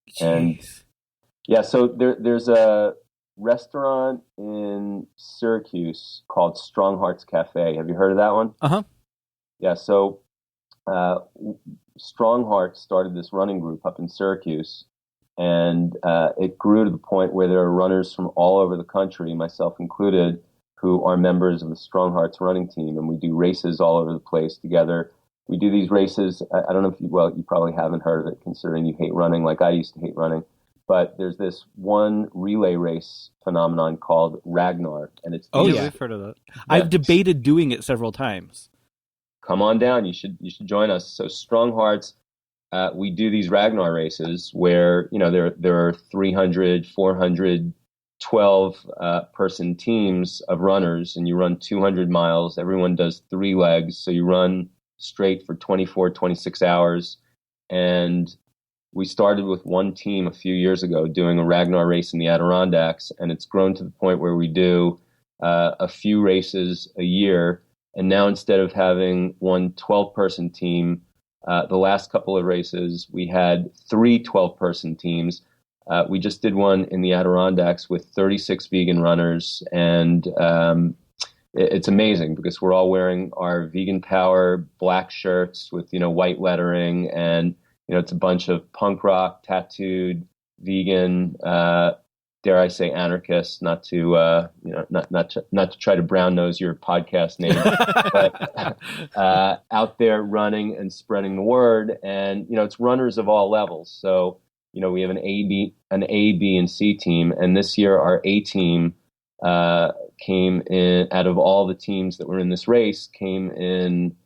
Jeez. And yeah, so there's a restaurant in Syracuse called Strong Hearts Cafe. Have you heard of that one? Uh-huh. Yeah, so Strong Hearts started this running group up in Syracuse, and it grew to the point where there are runners from all over the country, myself included, who are members of the Strong Hearts running team, and we do races all over the place together. We do these races, I don't know if you probably haven't heard of it, considering you hate running like I used to hate running. But there's this one relay race phenomenon called Ragnar, and it's we've heard of that. Yeah. I've debated doing it several times. Come on down, you should join us. So Strong Hearts, we do these Ragnar races where there are 300, 400, 12 person teams of runners, and you run 200 miles. Everyone does 3 legs, so you run straight for 24, 26 hours, and we started with one team a few years ago doing a Ragnar race in the Adirondacks, and it's grown to the point where we do a few races a year. And now instead of having one 12-person team, the last couple of races, we had 3 12-person teams. We just did one in the Adirondacks with 36 vegan runners, and it's amazing because we're all wearing our Vegan Power black shirts with, white lettering, and it's a bunch of punk rock, tattooed, vegan, dare I say, anarchists. Not to not to try to brown nose your podcast name, but out there running and spreading the word. And it's runners of all levels. So we have an A, B, and C team, and this year our A team came in out of all the teams that were in this race, came in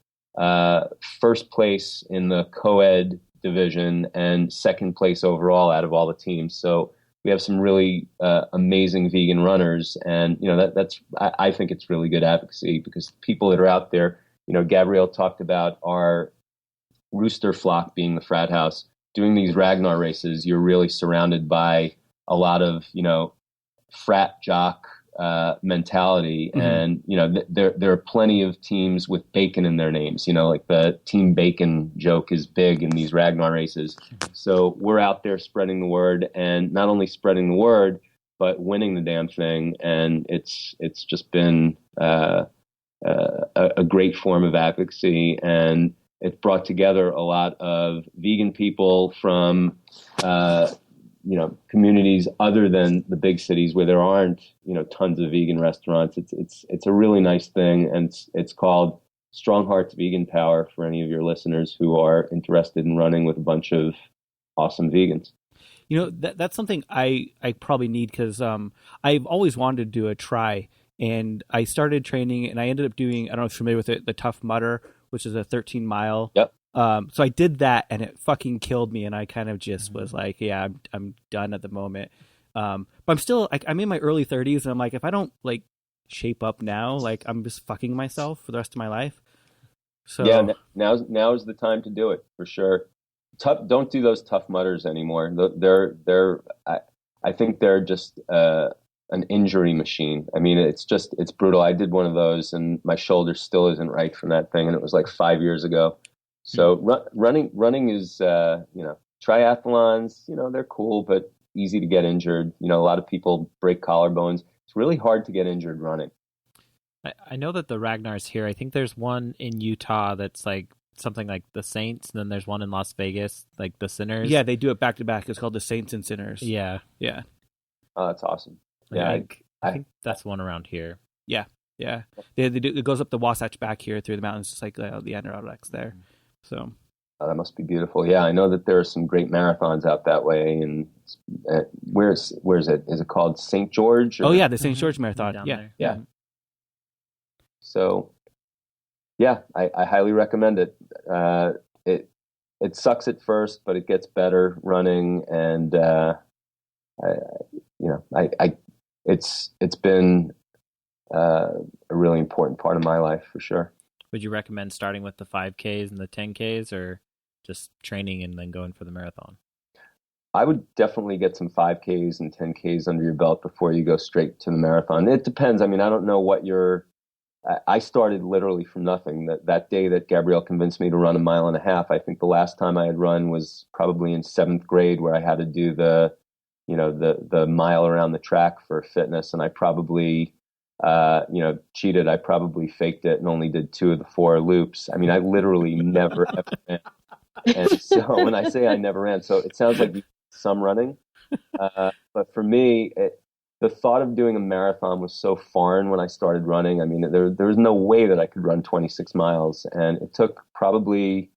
first place in the co-ed division and second place overall out of all the teams. So we have some really amazing vegan runners, and I think it's really good advocacy because people that are out there, Gabrielle talked about our rooster flock being the frat house. Doing these Ragnar races, you're really surrounded by a lot of frat jock mentality, and there are plenty of teams with bacon in their names. Like the Team Bacon joke is big in these Ragnar races. So we're out there spreading the word, and not only spreading the word, but winning the damn thing. And it's just been a great form of advocacy, and it brought together a lot of vegan people from communities other than the big cities where there aren't, tons of vegan restaurants. It's a really nice thing. And it's called Strong Hearts Vegan Power for any of your listeners who are interested in running with a bunch of awesome vegans. That's something I probably need because I've always wanted to do a try, and I started training and I ended up doing, I don't know if you're familiar with it, the Tough Mudder, which is a 13 mile. Yep. So I did that, and it fucking killed me, and I kind of just was like, yeah, I'm done at the moment. But I'm still, I'm in my early 30s, and I'm like, if I don't shape up now, I'm just fucking myself for the rest of my life. So yeah, now is the time to do it for sure. Don't do those Tough Mudders anymore. I think they're just an injury machine. I mean, it's brutal. I did one of those, and my shoulder still isn't right from that thing, and it was like 5 years ago. So running is triathlons. They're cool, but easy to get injured. A lot of people break collarbones. It's really hard to get injured running. I know that the Ragnar's here. I think there's one in Utah that's like something like the Saints, and then there's one in Las Vegas, like the Sinners. Yeah, they do it back to back. It's called the Saints and Sinners. Yeah. Oh, that's awesome. Yeah, I think that's one around here. Yeah. They do, it goes up the Wasatch back here through the mountains, just like the Adirondacks there. So that must be beautiful. Yeah, I know that there are some great marathons out that way. And where's it? Is it called St. George? Oh yeah, the St. George Marathon. Yeah. So, yeah, I highly recommend it. It sucks at first, but it gets better running, and it's been a really important part of my life for sure. Would you recommend starting with the 5Ks and the 10Ks, or just training and then going for the marathon? I would definitely get some 5Ks and 10Ks under your belt before you go straight to the marathon. It depends. I mean, I don't know what I started literally from nothing. That day that Gabrielle convinced me to run 1.5 miles, I think the last time I had run was probably in 7th grade, where I had to do the mile around the track for fitness, and I probably cheated. I probably faked it and only did 2 of the 4 loops. I mean, I literally never ever ran. And so when I say I never ran, so it sounds like some running, but for me, the thought of doing a marathon was so foreign when I started running. I mean, there was no way that I could run 26 miles. And it took probably,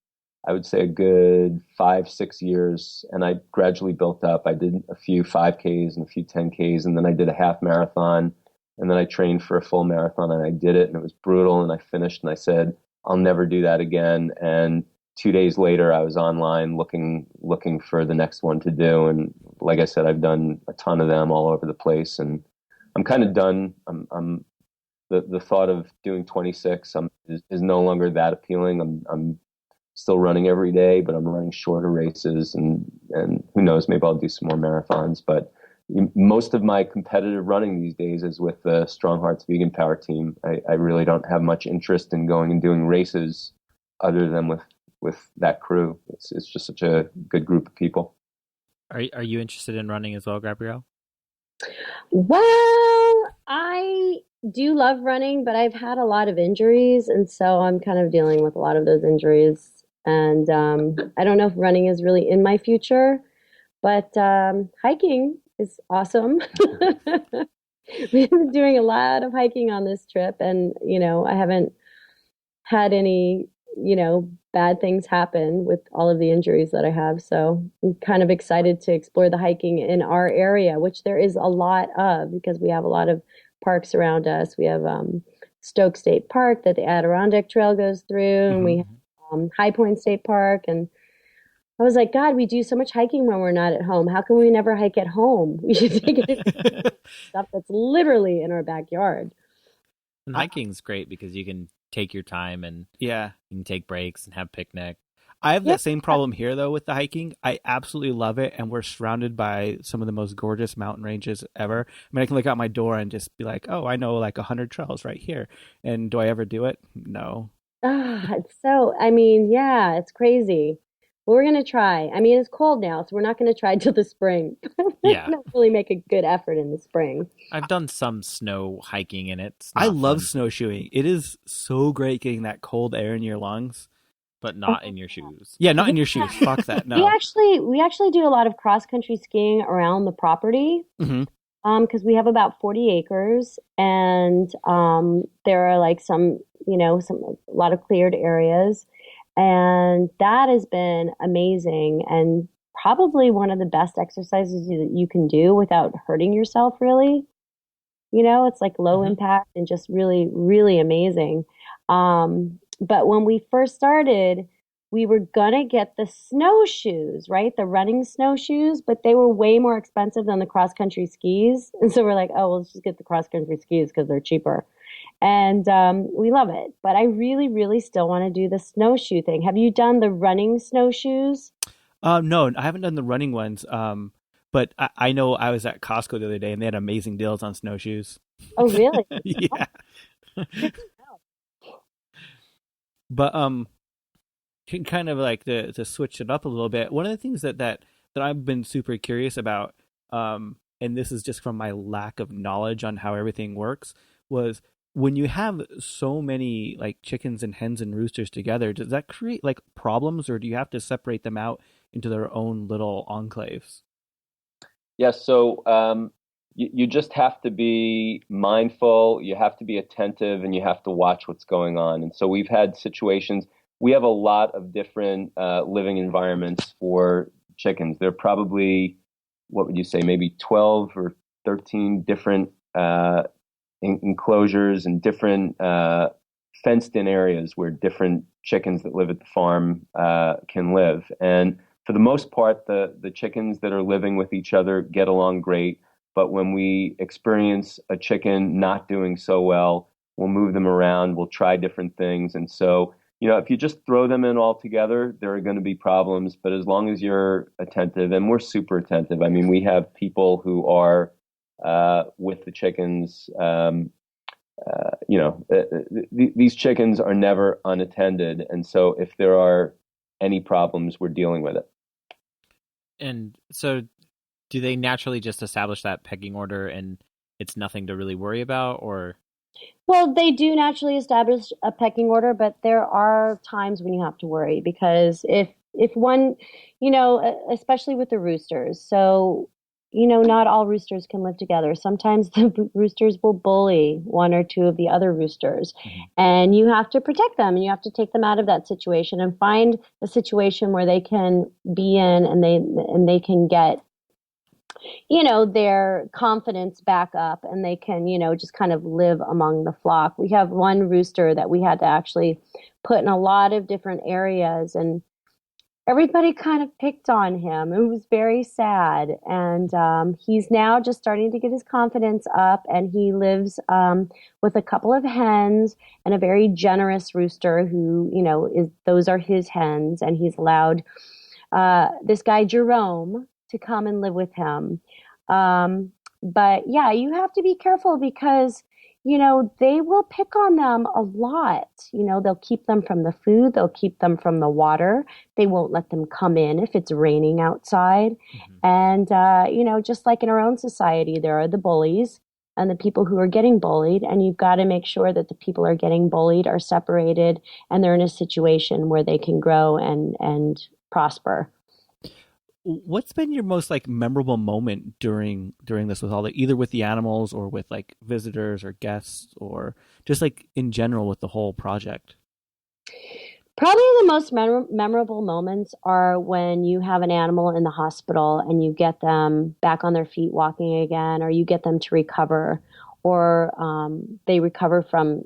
I would say, a good 5-6 years. And I gradually built up. I did a few 5Ks and a few 10Ks, and then I did a half marathon. And then I trained for a full marathon, and I did it, and it was brutal. And I finished, and I said, I'll never do that again. And 2 days later, I was online looking for the next one to do. And like I said, I've done a ton of them all over the place, and I'm kind of done. I'm the thought of doing 26 is no longer that appealing. I'm still running every day, but I'm running shorter races, and who knows, maybe I'll do some more marathons. But most of my competitive running these days is with the Strong Hearts Vegan Power Team. I really don't have much interest in going and doing races other than with that crew. It's just such a good group of people. Are you interested in running as well, Gabrielle? Well, I do love running, but I've had a lot of injuries, and so I'm kind of dealing with a lot of those injuries. And I don't know if running is really in my future, but hiking is awesome. We've been doing a lot of hiking on this trip, and I haven't had any bad things happen with all of the injuries that I have. So I'm kind of excited to explore the hiking in our area, which there is a lot of, because we have a lot of parks around us. We have Stoke State Park that the Adirondack Trail goes through, and we have High Point State Park. And I was like, God, we do so much hiking when we're not at home. How can we never hike at home? We should take it stuff that's literally in our backyard. And hiking's great because you can take your time, and you can take breaks and have picnic. I have that same problem here though with the hiking. I absolutely love it, and we're surrounded by some of the most gorgeous mountain ranges ever. I mean, I can look out my door and just be like, oh, I know like 100 trails right here. And do I ever do it? No. It's it's crazy. But we're going to try. I mean, it's cold now, so we're not going to try till the spring. Yeah. Not really make a good effort in the spring. I've done some snow hiking, and it's I love fun. Snowshoeing. It is so great getting that cold air in your lungs. But not in your shoes. Yeah, not in your shoes. Fuck that. No. We actually do a lot of cross-country skiing around the property. Because we have about 40 acres, and there are like a lot of cleared areas. And that has been amazing, and probably one of the best exercises that you can do without hurting yourself, really. It's like low impact and just really, really amazing. But when we first started, we were going to get the snowshoes, right? The running snowshoes, but they were way more expensive than the cross-country skis. And so we're like, oh, well, let's just get the cross-country skis because they're cheaper. And we love it. But I really, really still want to do the snowshoe thing. Have you done the running snowshoes? No, I haven't done the running ones. But I know I was at Costco the other day and they had amazing deals on snowshoes. Oh, really? Yeah. But kind of like to switch it up a little bit. One of the things that I've been super curious about, and this is just from my lack of knowledge on how everything works, was when you have so many like chickens and hens and roosters together, does that create like problems, or do you have to separate them out into their own little enclaves? Yes, so you just have to be mindful, you have to be attentive, and you have to watch what's going on. And so we've had situations, we have a lot of different living environments for chickens. There are probably, what would you say, maybe 12 or 13 different enclosures and different fenced-in areas where different chickens that live at the farm can live. And for the most part, the chickens that are living with each other get along great. But when we experience a chicken not doing so well, we'll move them around, we'll try different things. And so, if you just throw them in all together, there are going to be problems. But as long as you're attentive, and we're super attentive, I mean, we have people who are with the chickens. These chickens are never unattended. And so if there are any problems, we're dealing with it. And so do they naturally just establish that pecking order and it's nothing to really worry about, or? Well, they do naturally establish a pecking order, but there are times when you have to worry because if one, especially with the roosters, so, not all roosters can live together. Sometimes the roosters will bully one or two of the other roosters, and you have to protect them and you have to take them out of that situation and find a situation where they can be in and they can get their confidence back up and they can, just kind of live among the flock. We have one rooster that we had to actually put in a lot of different areas and everybody kind of picked on him. It was very sad. And he's now just starting to get his confidence up and he lives with a couple of hens and a very generous rooster who, those are his hens. And he's allowed this guy, Jerome, to come and live with him. But yeah, you have to be careful because, they will pick on them a lot. They'll keep them from the food. They'll keep them from the water. They won't let them come in if it's raining outside. Mm-hmm. And, just like in our own society, there are the bullies and the people who are getting bullied. And you've got to make sure that the people who are getting bullied are separated and they're in a situation where they can grow and prosper. What's been your most memorable moment during this with either with the animals or with visitors or guests or just in general with the whole project? Probably the most memorable moments are when you have an animal in the hospital and you get them back on their feet walking again, or you get them to recover, or they recover from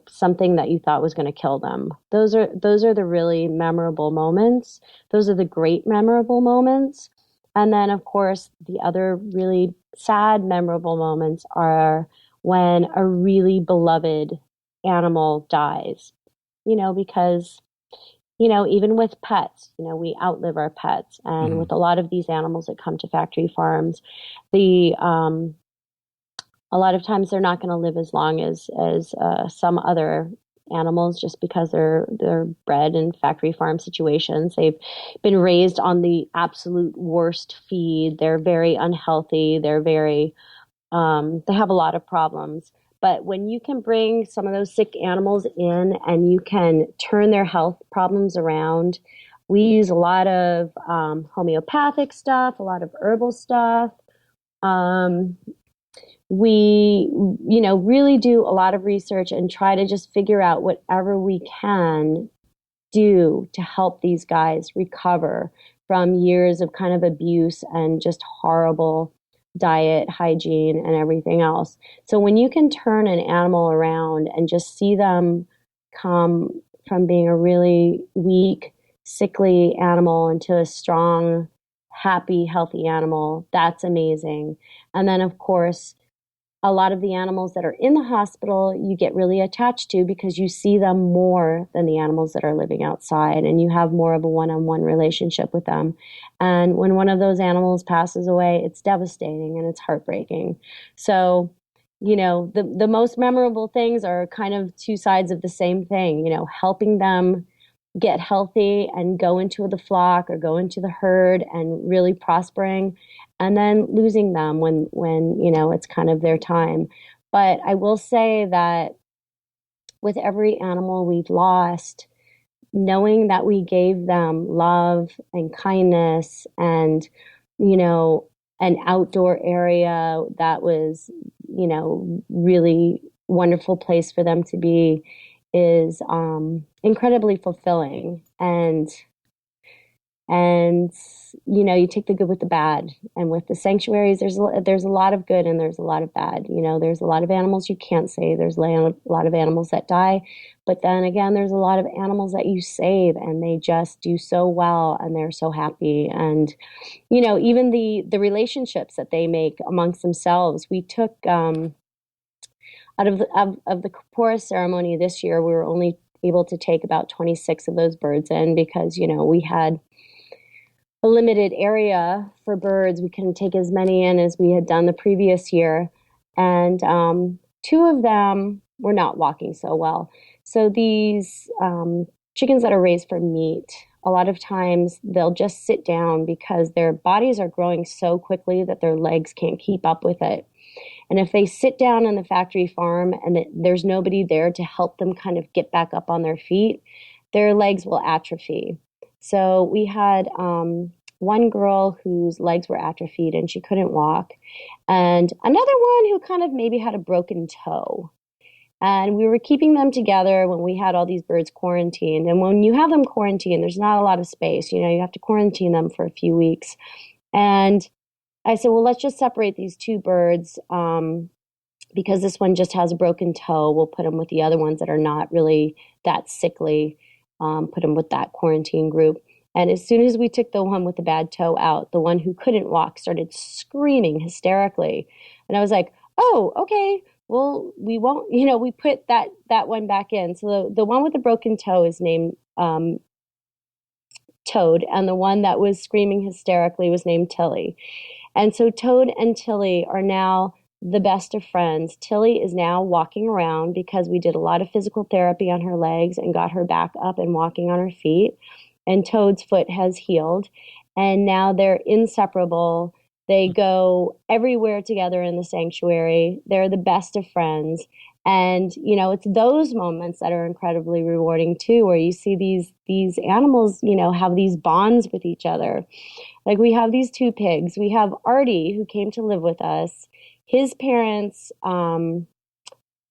something that you thought was going to kill them. Those are the really memorable moments. Those are the great memorable moments. And then of course the other really sad memorable moments are when a really beloved animal dies. Because even with pets, we outlive our pets, and with a lot of these animals that come to factory farms, a lot of times they're not going to live as long as some other animals just because they're bred in factory farm situations. They've been raised on the absolute worst feed. They're very unhealthy. They're very, they have a lot of problems. But when you can bring some of those sick animals in and you can turn their health problems around, we use a lot of homeopathic stuff, a lot of herbal stuff. We, really do a lot of research and try to just figure out whatever we can do to help these guys recover from years of kind of abuse and just horrible diet, hygiene, and everything else. So when you can turn an animal around and just see them come from being a really weak, sickly animal into a strong, happy, healthy animal, that's amazing. And then, of course, a lot of the animals that are in the hospital, you get really attached to because you see them more than the animals that are living outside, and you have more of a one-on-one relationship with them. And when one of those animals passes away, it's devastating and it's heartbreaking. So, the most memorable things are kind of two sides of the same thing, helping them get healthy and go into the flock or go into the herd and really prospering, and then losing them when it's kind of their time. But I will say that with every animal we've lost, knowing that we gave them love and kindness and, an outdoor area that was, really wonderful place for them to be is incredibly fulfilling. And you take the good with the bad. And with the sanctuaries, there's a lot of good and there's a lot of bad. There's a lot of animals you can't save. There's a lot of animals that die. But then again, there's a lot of animals that you save and they just do so well and they're so happy. And, even the relationships that they make amongst themselves. We took, out of the Kapora ceremony this year, we were only able to take about 26 of those birds in because, we had a limited area for birds. We couldn't take as many in as we had done the previous year. And two of them were not walking so well. So these chickens that are raised for meat, a lot of times they'll just sit down because their bodies are growing so quickly that their legs can't keep up with it. And if they sit down on the factory farm and there's nobody there to help them kind of get back up on their feet, their legs will atrophy. So we had one girl whose legs were atrophied and she couldn't walk, and another one who kind of maybe had a broken toe. And we were keeping them together when we had all these birds quarantined. And when you have them quarantined, there's not a lot of space. You have to quarantine them for a few weeks. And I said, well, let's just separate these two birds because this one just has a broken toe. We'll put them with the other ones that are not really that sickly, put them with that quarantine group. And as soon as we took the one with the bad toe out, the one who couldn't walk started screaming hysterically. And I was like, oh, okay, well, we won't, we put that one back in. So the one with the broken toe is named Toad, and the one that was screaming hysterically was named Tilly. And so Toad and Tilly are now the best of friends. Tilly is now walking around because we did a lot of physical therapy on her legs and got her back up and walking on her feet. And Toad's foot has healed. And now they're inseparable. They go everywhere together in the sanctuary. They're the best of friends. And, it's those moments that are incredibly rewarding too, where you see these animals, have these bonds with each other. Like we have these two pigs. We have Artie, who came to live with us. His parents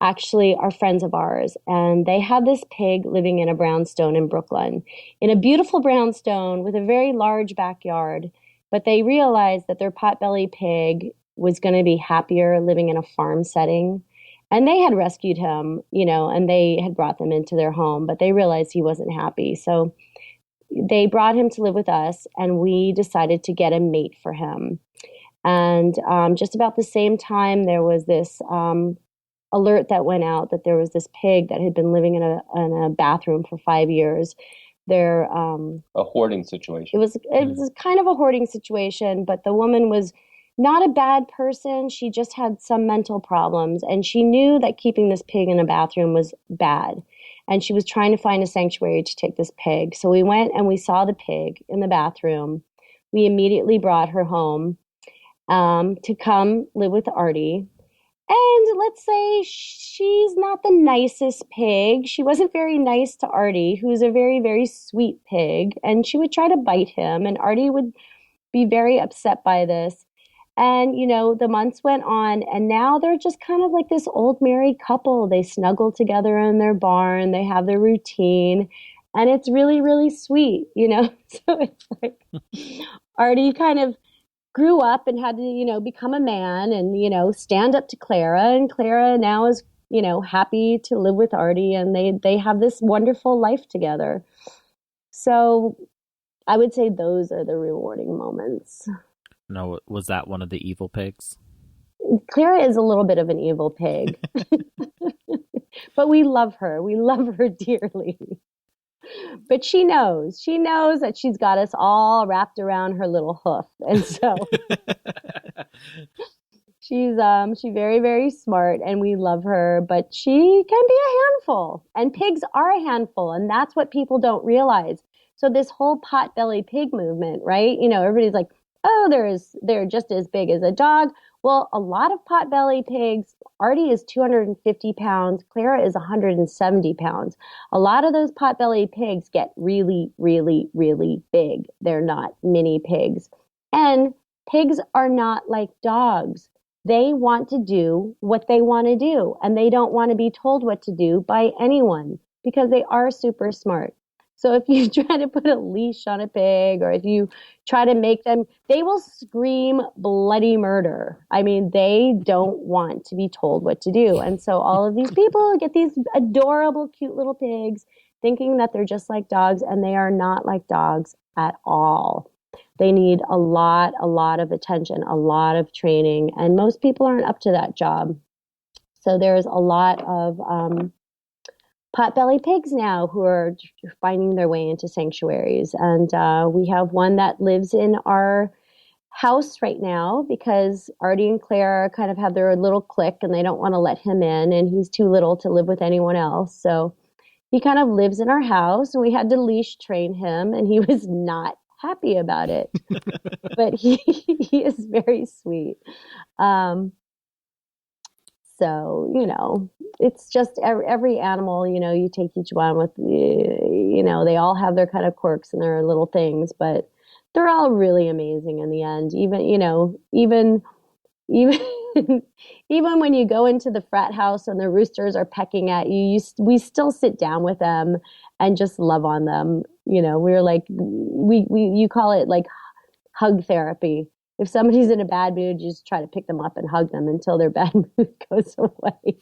actually are friends of ours. And they had this pig living in a brownstone in Brooklyn, in a beautiful brownstone with a very large backyard. But they realized that their potbelly pig was going to be happier living in a farm setting. And they had rescued him, and they had brought them into their home, but they realized he wasn't happy. So they brought him to live with us, and we decided to get a mate for him. And just about the same time, there was this alert that went out that there was this pig that had been living in a bathroom for 5 years. They're a hoarding situation. It was kind of a hoarding situation, but the woman was not a bad person. She just had some mental problems, and she knew that keeping this pig in a bathroom was bad. And she was trying to find a sanctuary to take this pig. So we went and we saw the pig in the bathroom. We immediately brought her home to come live with Artie. And let's say she's not the nicest pig. She wasn't very nice to Artie, who's a very, very sweet pig. And she would try to bite him, and Artie would be very upset by this. And, the months went on, and now they're just kind of like this old married couple. They snuggle together in their barn. They have their routine, and it's really, really sweet, So it's like Artie kind of grew up and had to, become a man and, stand up to Clara. And Clara now is, happy to live with Artie, and they have this wonderful life together. So I would say those are the rewarding moments. No, was that one of the evil pigs? Clara is a little bit of an evil pig, but we love her. We love her dearly. But she knows that she's got us all wrapped around her little hoof. And so she's very, very smart, and we love her, but she can be a handful, and pigs are a handful. And that's what people don't realize. So this whole potbelly pig movement, right? You know, everybody's like, oh, they're just as big as a dog. Well, a lot of potbelly pigs, Artie is 250 pounds, Clara is 170 pounds. A lot of those potbelly pigs get really, really, really big. They're not mini pigs. And pigs are not like dogs. They want to do what they want to do, and they don't want to be told what to do by anyone because they are super smart. So if you try to put a leash on a pig, or if you try to make them, they will scream bloody murder. I mean, they don't want to be told what to do. And so all of these people get these adorable, cute little pigs thinking that they're just like dogs, and they are not like dogs at all. They need a lot of attention, a lot of training, and most people aren't up to that job. So there's a lot of potbelly pigs now who are finding their way into sanctuaries. And we have one that lives in our house right now because Artie and Claire kind of have their little clique and they don't want to let him in, and he's too little to live with anyone else. So he kind of lives in our house, and we had to leash train him, and he was not happy about it. But he is very sweet. So, you know, it's just every animal, you know, you take each one with, you know, they all have their kind of quirks and their little things, but they're all really amazing in the end. Even, you know, even when you go into the frat house and the roosters are pecking at you, we still sit down with them and just love on them. You know, we're like, you call it like hug therapy. If somebody's in a bad mood, you just try to pick them up and hug them until their bad mood goes away.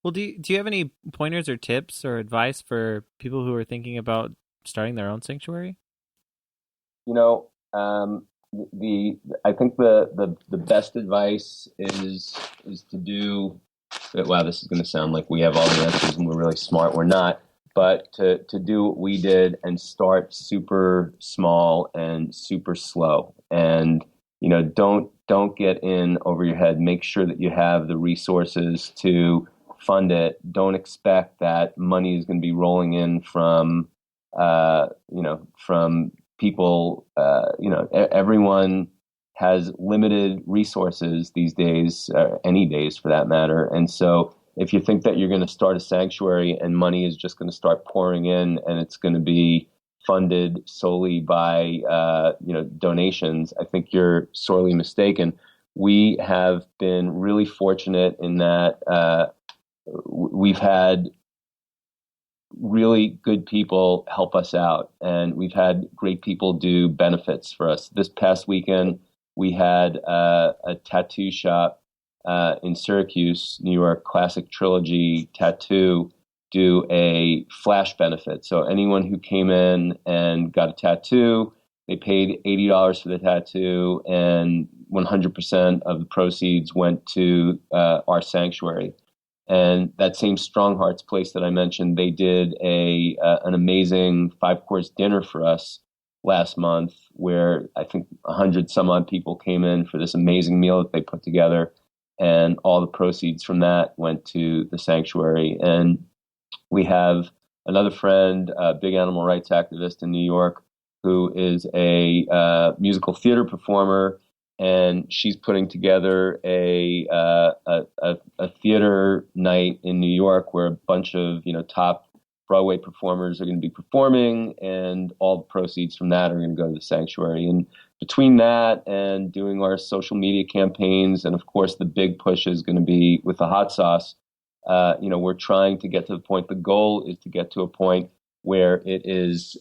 Well, do you have any pointers or tips or advice for people who are thinking about starting their own sanctuary? You know, I think the best advice is to do. Wow, this is going to sound like we have all the answers and we're really smart. We're not. But to do what we did and start super small and super slow, and you know, don't get in over your head. Make sure that you have the resources to fund it. Don't expect that money is going to be rolling in from from people. Everyone has limited resources these days, any days for that matter, and so. If you think that you're going to start a sanctuary and money is just going to start pouring in and it's going to be funded solely by donations, I think you're sorely mistaken. We have been really fortunate in that we've had really good people help us out, and we've had great people do benefits for us. This past weekend, we had a tattoo shop in Syracuse, New York, Classic Trilogy Tattoo, do a flash benefit. So anyone who came in and got a tattoo, they paid $80 for the tattoo, and 100% of the proceeds went to our sanctuary. And that same Strong Hearts place that I mentioned, they did an amazing 5-course dinner for us last month, where I think 100 some odd people came in for this amazing meal that they put together. And all the proceeds from that went to the sanctuary. And we have another friend, a big animal rights activist in New York, who is a musical theater performer, and she's putting together a theater night in New York where a bunch of top Broadway performers are going to be performing, and all the proceeds from that are going to go to the sanctuary. And between that and doing our social media campaigns, and of course the big push is going to be with the hot sauce, we're trying to get to the point. The goal is to get to a point where it is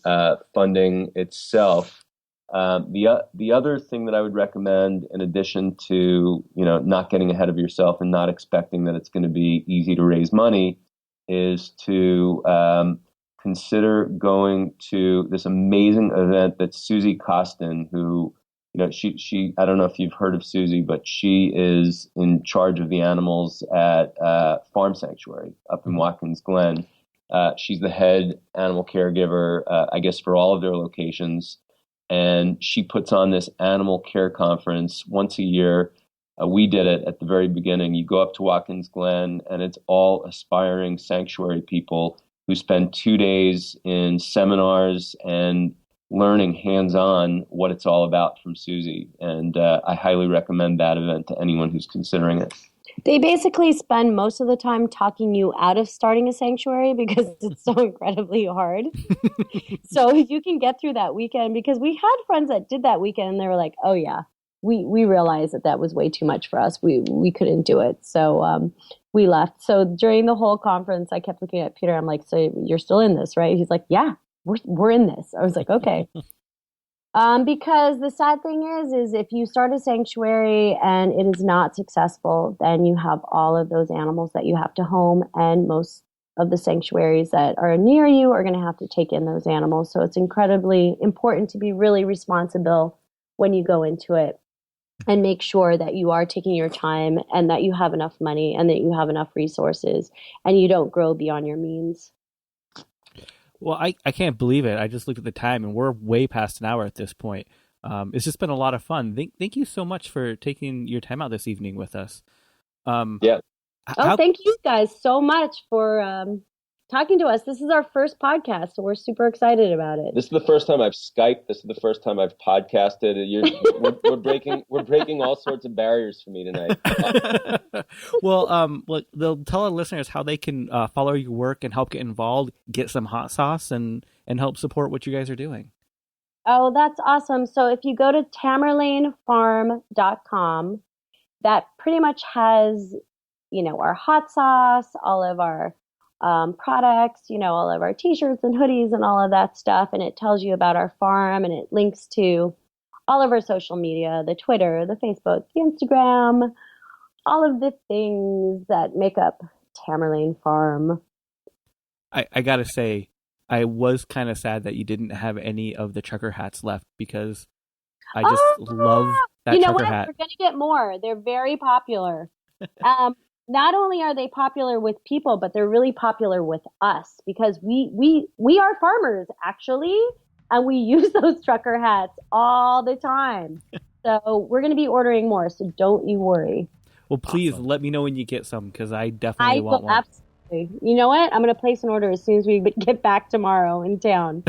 funding itself. The other thing that I would recommend, in addition to not getting ahead of yourself and not expecting that it's going to be easy to raise money, is to consider going to this amazing event that Susie Costin, who she I don't know if you've heard of Susie, but she is in charge of the animals at Farm Sanctuary up in Watkins Glen. She's the head animal caregiver, I guess, for all of their locations. And she puts on this animal care conference once a year. We did it at the very beginning. You go up to Watkins Glen, and it's all aspiring sanctuary people who spend 2 days in seminars and learning hands-on what it's all about from Susie. And I highly recommend that event to anyone who's considering it. They basically spend most of the time talking you out of starting a sanctuary because it's so incredibly hard. So if you can get through that weekend, because we had friends that did that weekend and they were like, oh yeah, we realized that was way too much for us. We couldn't do it. So we left. So during the whole conference, I kept looking at Peter. I'm like, so you're still in this, right? He's like, yeah, we're in this. I was like, okay. Because the sad thing is if you start a sanctuary and it is not successful, then you have all of those animals that you have to home, and most of the sanctuaries that are near you are going to have to take in those animals. So it's incredibly important to be really responsible when you go into it and make sure that you are taking your time and that you have enough money and that you have enough resources and you don't grow beyond your means. Well, I can't believe it. I just looked at the time, and we're way past an hour at this point. It's just been a lot of fun. Thank you so much for taking your time out this evening with us. Yeah. Thank you guys so much for talking to us. This is our first podcast, so we're super excited about it. This is the first time I've Skyped. This is the first time I've podcasted. We're breaking all sorts of barriers for me tonight. Well, they'll tell our listeners how they can follow your work and help get involved, get some hot sauce, and help support what you guys are doing. Oh, that's awesome. So if you go to tamerlainefarm.com, that pretty much has, our hot sauce, all of our products, all of our t-shirts and hoodies and all of that stuff. And it tells you about our farm, and it links to all of our social media, the Twitter, the Facebook, the Instagram, all of the things that make up Tamerlaine Farm. I gotta say, I was kind of sad that you didn't have any of the trucker hats left, because I just love that trucker hat. We're going to get more. They're very popular. Not only are they popular with people, but they're really popular with us, because we are farmers, actually, and we use those trucker hats all the time. So we're going to be ordering more, so don't you worry. Well, please let me know when you get some, because I definitely want one. Absolutely. You know what? I'm going to place an order as soon as we get back tomorrow in town.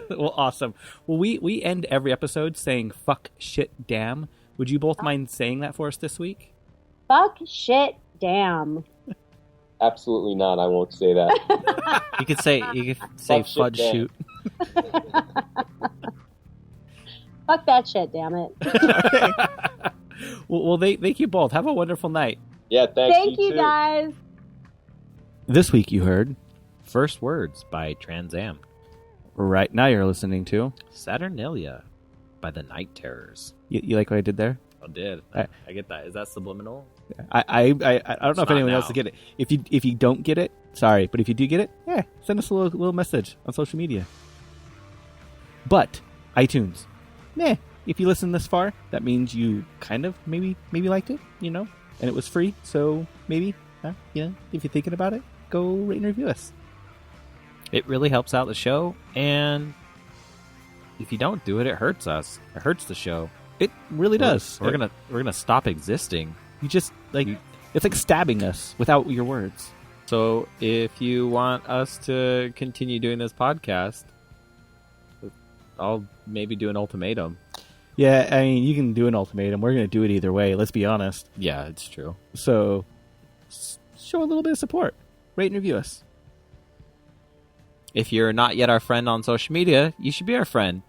Well, awesome. Well, we end every episode saying fuck, shit, damn. Would you both mind saying that for us this week? Fuck, shit, damn. Absolutely not. I won't say that. You could say fudge shoot. Fuck that shit, damn it. Well, thank you both. Have a wonderful night. Yeah, thanks. Thank you guys. This week you heard First Words by Trans Am. Right now you're listening to Saturnalia by the Night Terrors. You like what I did there? I did. I get that. Is that subliminal? I don't know if anyone else will get it. If you don't get it, sorry, but if you do get it, send us a little message on social media. But iTunes, if you listen this far, that means you kind of maybe liked it, and it was free. So maybe, if you're thinking about it, go rate and review us. It really helps out the show, and if you don't do it, it hurts us. It hurts the show. It really does. We're gonna stop existing. You just it's like stabbing us without your words. So if you want us to continue doing this podcast, I'll maybe do an ultimatum. Yeah, I mean, you can do an ultimatum. We're going to do it either way. Let's be honest. Yeah, it's true. So show a little bit of support. Rate and review us. If you're not yet our friend on social media, you should be our friend,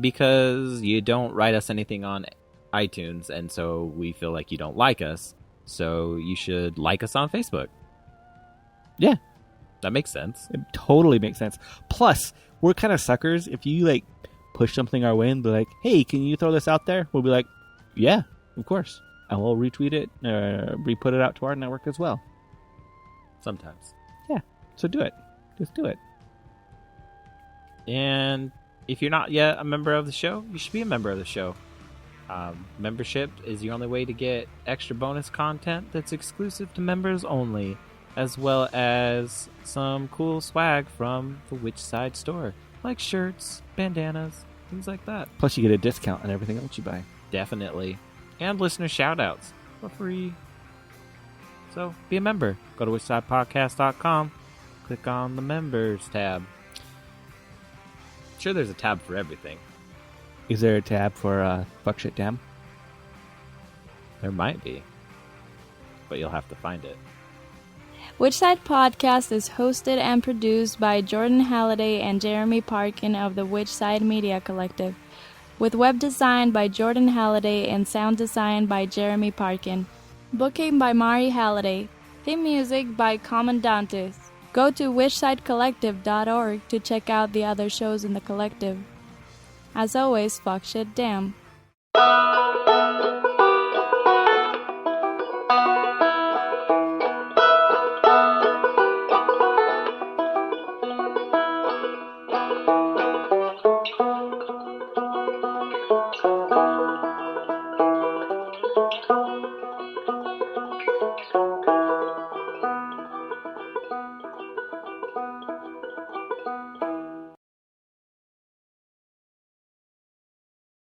because you don't write us anything on iTunes, and so we feel like you don't like us. So you should like us on Facebook. Yeah. That makes sense. It totally makes sense. Plus, we're kind of suckers. If you push something our way and be like, hey, can you throw this out there? We'll be like, yeah, of course. And we'll retweet it, re-put it out to our network as well. Sometimes. Yeah. So do it. Just do it. And if you're not yet a member of the show, you should be a member of the show. Membership is the only way to get extra bonus content that's exclusive to members only, as well as some cool swag from the Witchside store, like shirts, bandanas, things like that. Plus, you get a discount on everything else you buy. Definitely. And listener shoutouts for free. So, be a member. Go to witchsidepodcast.com. Click on the members tab. Sure, there's a tab for everything. Is there a tab for Fuck Shit Damn? There might be. But you'll have to find it. Witchside Podcast is hosted and produced by Jordan Halliday and Jeremy Parkin of the Witchside Media Collective, with web design by Jordan Halliday and sound design by Jeremy Parkin. Booking by Mari Halliday. Theme music by Commandantes. Go to witchsidecollective.org to check out the other shows in the collective. As always, fuck shit damn.